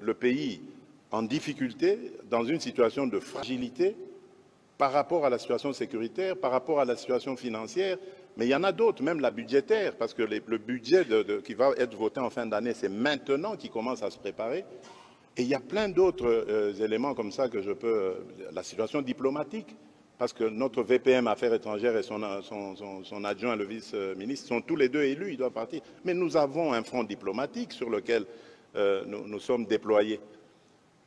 le pays en difficulté, dans une situation de fragilité, par rapport à la situation sécuritaire, par rapport à la situation financière, mais il y en a d'autres, même la budgétaire, parce que le budget qui va être voté en fin d'année, c'est maintenant qu'il commence à se préparer. Et il y a plein d'autres éléments comme ça que je peux... La situation diplomatique, parce que notre VPM Affaires étrangères et son adjoint, le vice-ministre, sont tous les deux élus, ils doivent partir. Mais nous avons un front diplomatique sur lequel nous sommes déployés.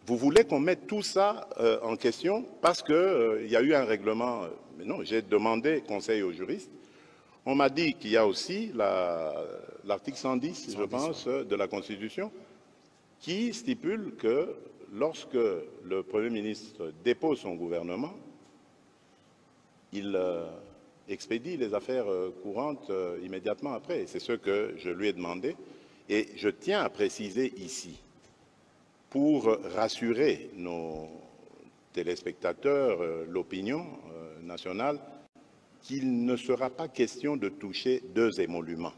Vous voulez qu'on mette tout ça en question parce qu'il y a eu un règlement... mais non, j'ai demandé conseil aux juristes. On m'a dit qu'il y a aussi l'article 110, je pense, de la Constitution, qui stipule que lorsque le Premier ministre dépose son gouvernement, il expédie les affaires courantes immédiatement après. C'est ce que je lui ai demandé. Et je tiens à préciser ici, pour rassurer nos téléspectateurs, l'opinion nationale, qu'il ne sera pas question de toucher 2 émoluments.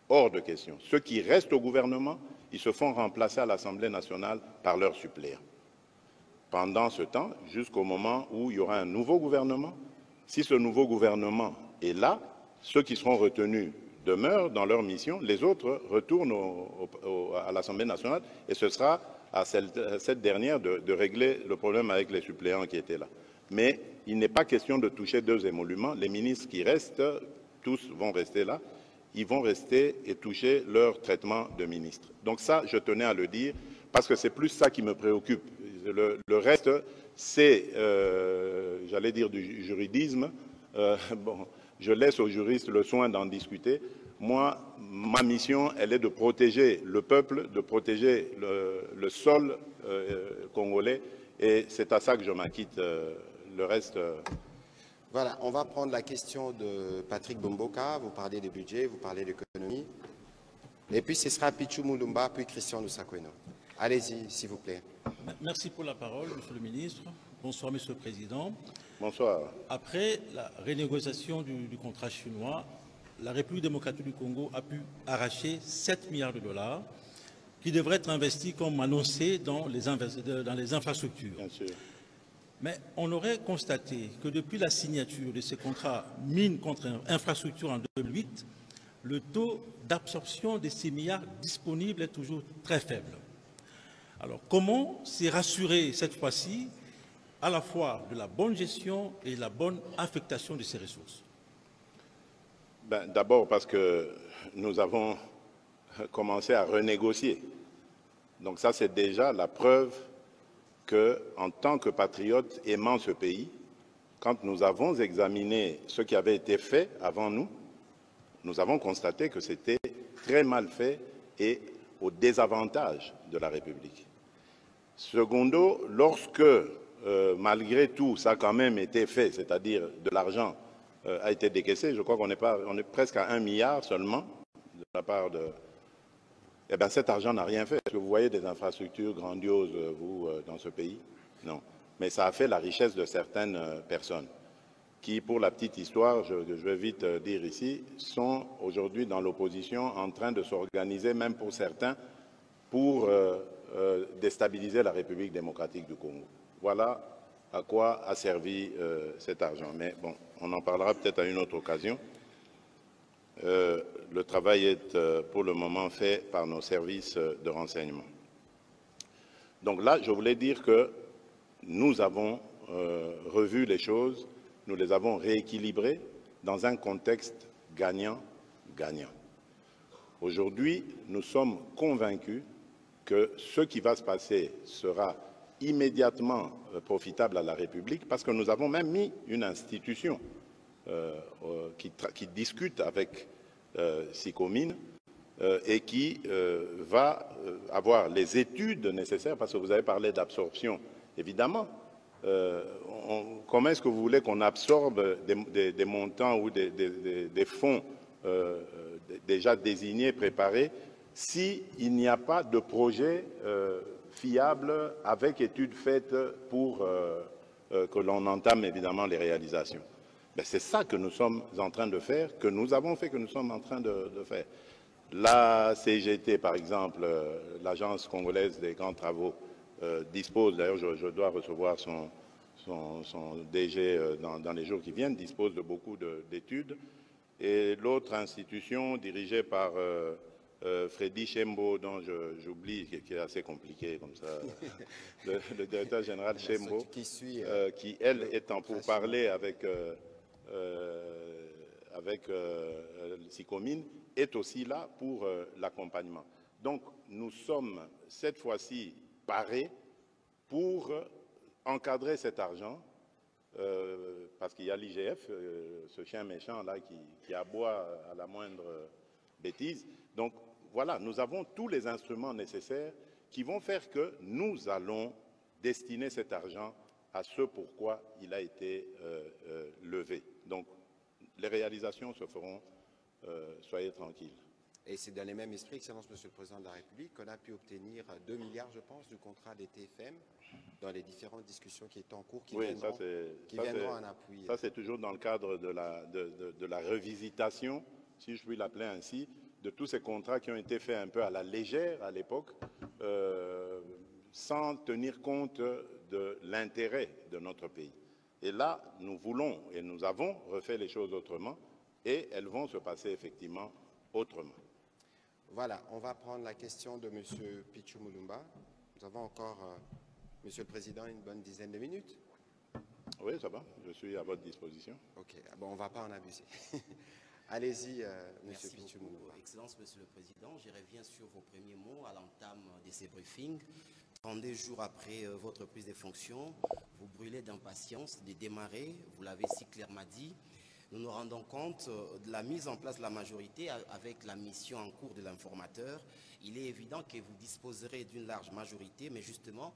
Hors de question. Ceux qui restent au gouvernement, ils se font remplacer à l'Assemblée nationale par leurs suppléants. Pendant ce temps, jusqu'au moment où il y aura un nouveau gouvernement, si ce nouveau gouvernement est là, ceux qui seront retenus demeurent dans leur mission, les autres retournent à l'Assemblée nationale et ce sera à cette dernière de régler le problème avec les suppléants qui étaient là. Mais il n'est pas question de toucher 2 émoluments. Les ministres qui restent, tous vont rester là. Ils vont rester et toucher leur traitement de ministre. Donc ça, je tenais à le dire, parce que c'est plus ça qui me préoccupe. Le reste, c'est, j'allais dire, du juridisme. Bon, je laisse aux juristes le soin d'en discuter. Moi, ma mission, elle est de protéger le peuple, de protéger le sol congolais, et c'est à ça que je m'acquitte. Le reste... Voilà, on va prendre la question de Patrick Bomboka. Vous parlez du budget, vous parlez de l'économie. Et puis ce sera Pichou Moulumba, puis Christian Lusakweno. Allez-y, s'il vous plaît. Merci pour la parole, Monsieur le ministre. Bonsoir, Monsieur le Président. Bonsoir. Après la renégociation du contrat chinois, la République démocratique du Congo a pu arracher 7 milliards de dollars qui devraient être investis comme annoncé dans les infrastructures. Bien sûr. Mais on aurait constaté que depuis la signature de ces contrats mines contre infrastructures en 2008, le taux d'absorption de ces milliards disponibles est toujours très faible. Alors comment s'est rassuré cette fois-ci à la fois de la bonne gestion et de la bonne affectation de ces ressources? D'abord parce que nous avons commencé à renégocier. Donc ça, c'est déjà la preuve qu'en tant que patriotes aimant ce pays, quand nous avons examiné ce qui avait été fait avant nous, nous avons constaté que c'était très mal fait et au désavantage de la République. Secondo, lorsque, malgré tout, ça a quand même été fait, c'est-à-dire de l'argent a été décaissé, je crois qu'on est presque à 1 milliard seulement de la part de... Eh bien, cet argent n'a rien fait. Est-ce que vous voyez des infrastructures grandioses, vous, dans ce pays? Non. Mais ça a fait la richesse de certaines personnes qui, pour la petite histoire, je vais vite dire ici, sont aujourd'hui dans l'opposition en train de s'organiser, même pour certains, pour déstabiliser la République démocratique du Congo. Voilà à quoi a servi cet argent. Mais bon, on en parlera peut-être à une autre occasion. Le travail est pour le moment fait par nos services de renseignement. Donc là, je voulais dire que nous avons revu les choses, nous les avons rééquilibrées dans un contexte gagnant-gagnant. Aujourd'hui, nous sommes convaincus que ce qui va se passer sera immédiatement profitable à la République parce que nous avons même mis une institution qui discute avec SICOMIN et qui va avoir les études nécessaires, parce que vous avez parlé d'absorption, évidemment. Comment est-ce que vous voulez qu'on absorbe des montants ou des fonds déjà désignés, préparés, s'il n'y a pas de projet fiable avec études faites pour que l'on entame évidemment les réalisations? C'est ça que nous sommes en train de faire, que nous avons fait, que nous sommes en train de faire. La CGT, par exemple, l'Agence congolaise des grands travaux, dispose, d'ailleurs je dois recevoir son DG dans les jours qui viennent, dispose de beaucoup d'études. Et l'autre institution dirigée par Freddy Chembo, dont j'oublie, qui est assez compliqué comme ça, le directeur général Chembo, qui elle est en pourparlers avec SICOMIN, est aussi là pour l'accompagnement. Donc, nous sommes cette fois-ci parés pour encadrer cet argent, parce qu'il y a l'IGF, ce chien méchant là qui aboie à la moindre bêtise. Donc, voilà, nous avons tous les instruments nécessaires qui vont faire que nous allons destiner cet argent à ce pourquoi il a été levé. Donc, les réalisations se feront, soyez tranquilles. Et c'est dans les mêmes esprits, Excellence Monsieur le Président de la République, qu'on a pu obtenir 2 milliards, je pense, du contrat des TFM dans les différentes discussions qui étaient en cours, qui viendront en appui. Ça, c'est toujours dans le cadre de la revisitation, si je puis l'appeler ainsi, de tous ces contrats qui ont été faits un peu à la légère à l'époque, sans tenir compte de l'intérêt de notre pays. Et là, nous voulons et nous avons refait les choses autrement et elles vont se passer effectivement autrement. Voilà, on va prendre la question de M. Pichu Mulumba. Nous avons encore, Monsieur le Président, une bonne dizaine de minutes. Oui, ça va, je suis à votre disposition. Ok, bon, on ne va pas en abuser. Allez-y, Monsieur Pichu Mulumba. Excellence, Monsieur le Président, je reviens sur vos premiers mots à l'entame de ces briefings. 32 jours après votre prise de fonction, vous brûlez d'impatience de démarrer, vous l'avez si clairement dit. Nous nous rendons compte de la mise en place de la majorité avec la mission en cours de l'informateur. Il est évident que vous disposerez d'une large majorité, mais justement,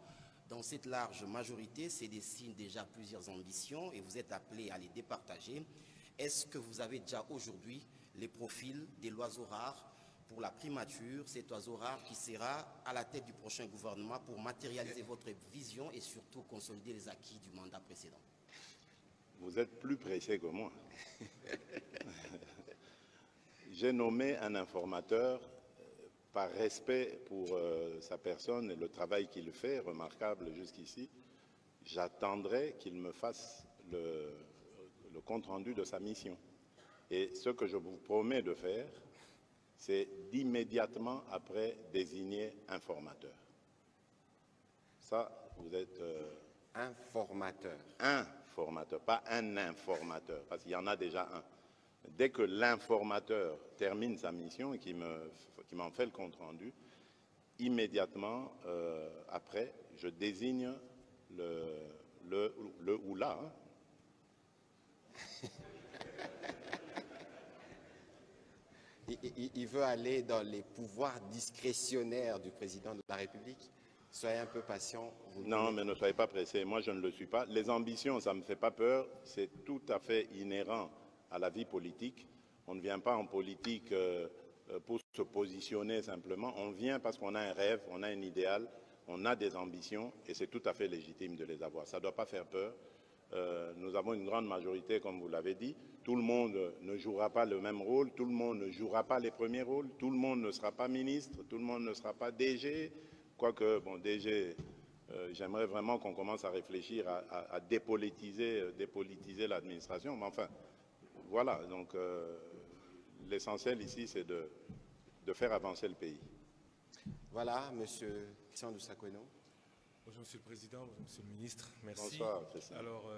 dans cette large majorité, se dessinent déjà plusieurs ambitions et vous êtes appelés à les départager. Est-ce que vous avez déjà aujourd'hui les profils de l'oiseau rare pour la primature, cet oiseau rare qui sera à la tête du prochain gouvernement pour matérialiser votre vision et surtout consolider les acquis du mandat précédent? Vous êtes plus pressé que moi. J'ai nommé un informateur par respect pour sa personne et le travail qu'il fait, remarquable jusqu'ici. J'attendrai qu'il me fasse le compte-rendu de sa mission. Et ce que je vous promets de faire, c'est d'immédiatement après désigner informateur. Ça, vous êtes... Informateur. Informateur, pas un informateur, parce qu'il y en a déjà un. Dès que l'informateur termine sa mission et qu'il m'en fait le compte-rendu, immédiatement après, je désigne le ou la. Il veut aller dans les pouvoirs discrétionnaires du président de la République. Soyez un peu patient. Non, mais ne soyez pas pressés. Moi, je ne le suis pas. Les ambitions, ça ne me fait pas peur. C'est tout à fait inhérent à la vie politique. On ne vient pas en politique pour se positionner simplement. On vient parce qu'on a un rêve, on a un idéal, on a des ambitions et c'est tout à fait légitime de les avoir. Ça ne doit pas faire peur. Nous avons une grande majorité, comme vous l'avez dit. Tout le monde ne jouera pas le même rôle, tout le monde ne jouera pas les premiers rôles, tout le monde ne sera pas ministre, tout le monde ne sera pas DG. Quoique, bon, DG, j'aimerais vraiment qu'on commence à réfléchir à dépolitiser l'administration. Mais enfin, voilà. Donc, l'essentiel ici, c'est de faire avancer le pays. Voilà, M. Sandou Sakweno. Bonjour Monsieur le Président, bonjour Monsieur le Ministre, merci. Bonsoir. Alors,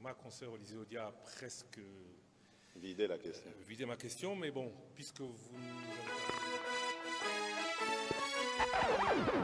ma consoeur Olysée Odia a presque vidé la question. Vidé ma question, mais bon, puisque vous nous avez...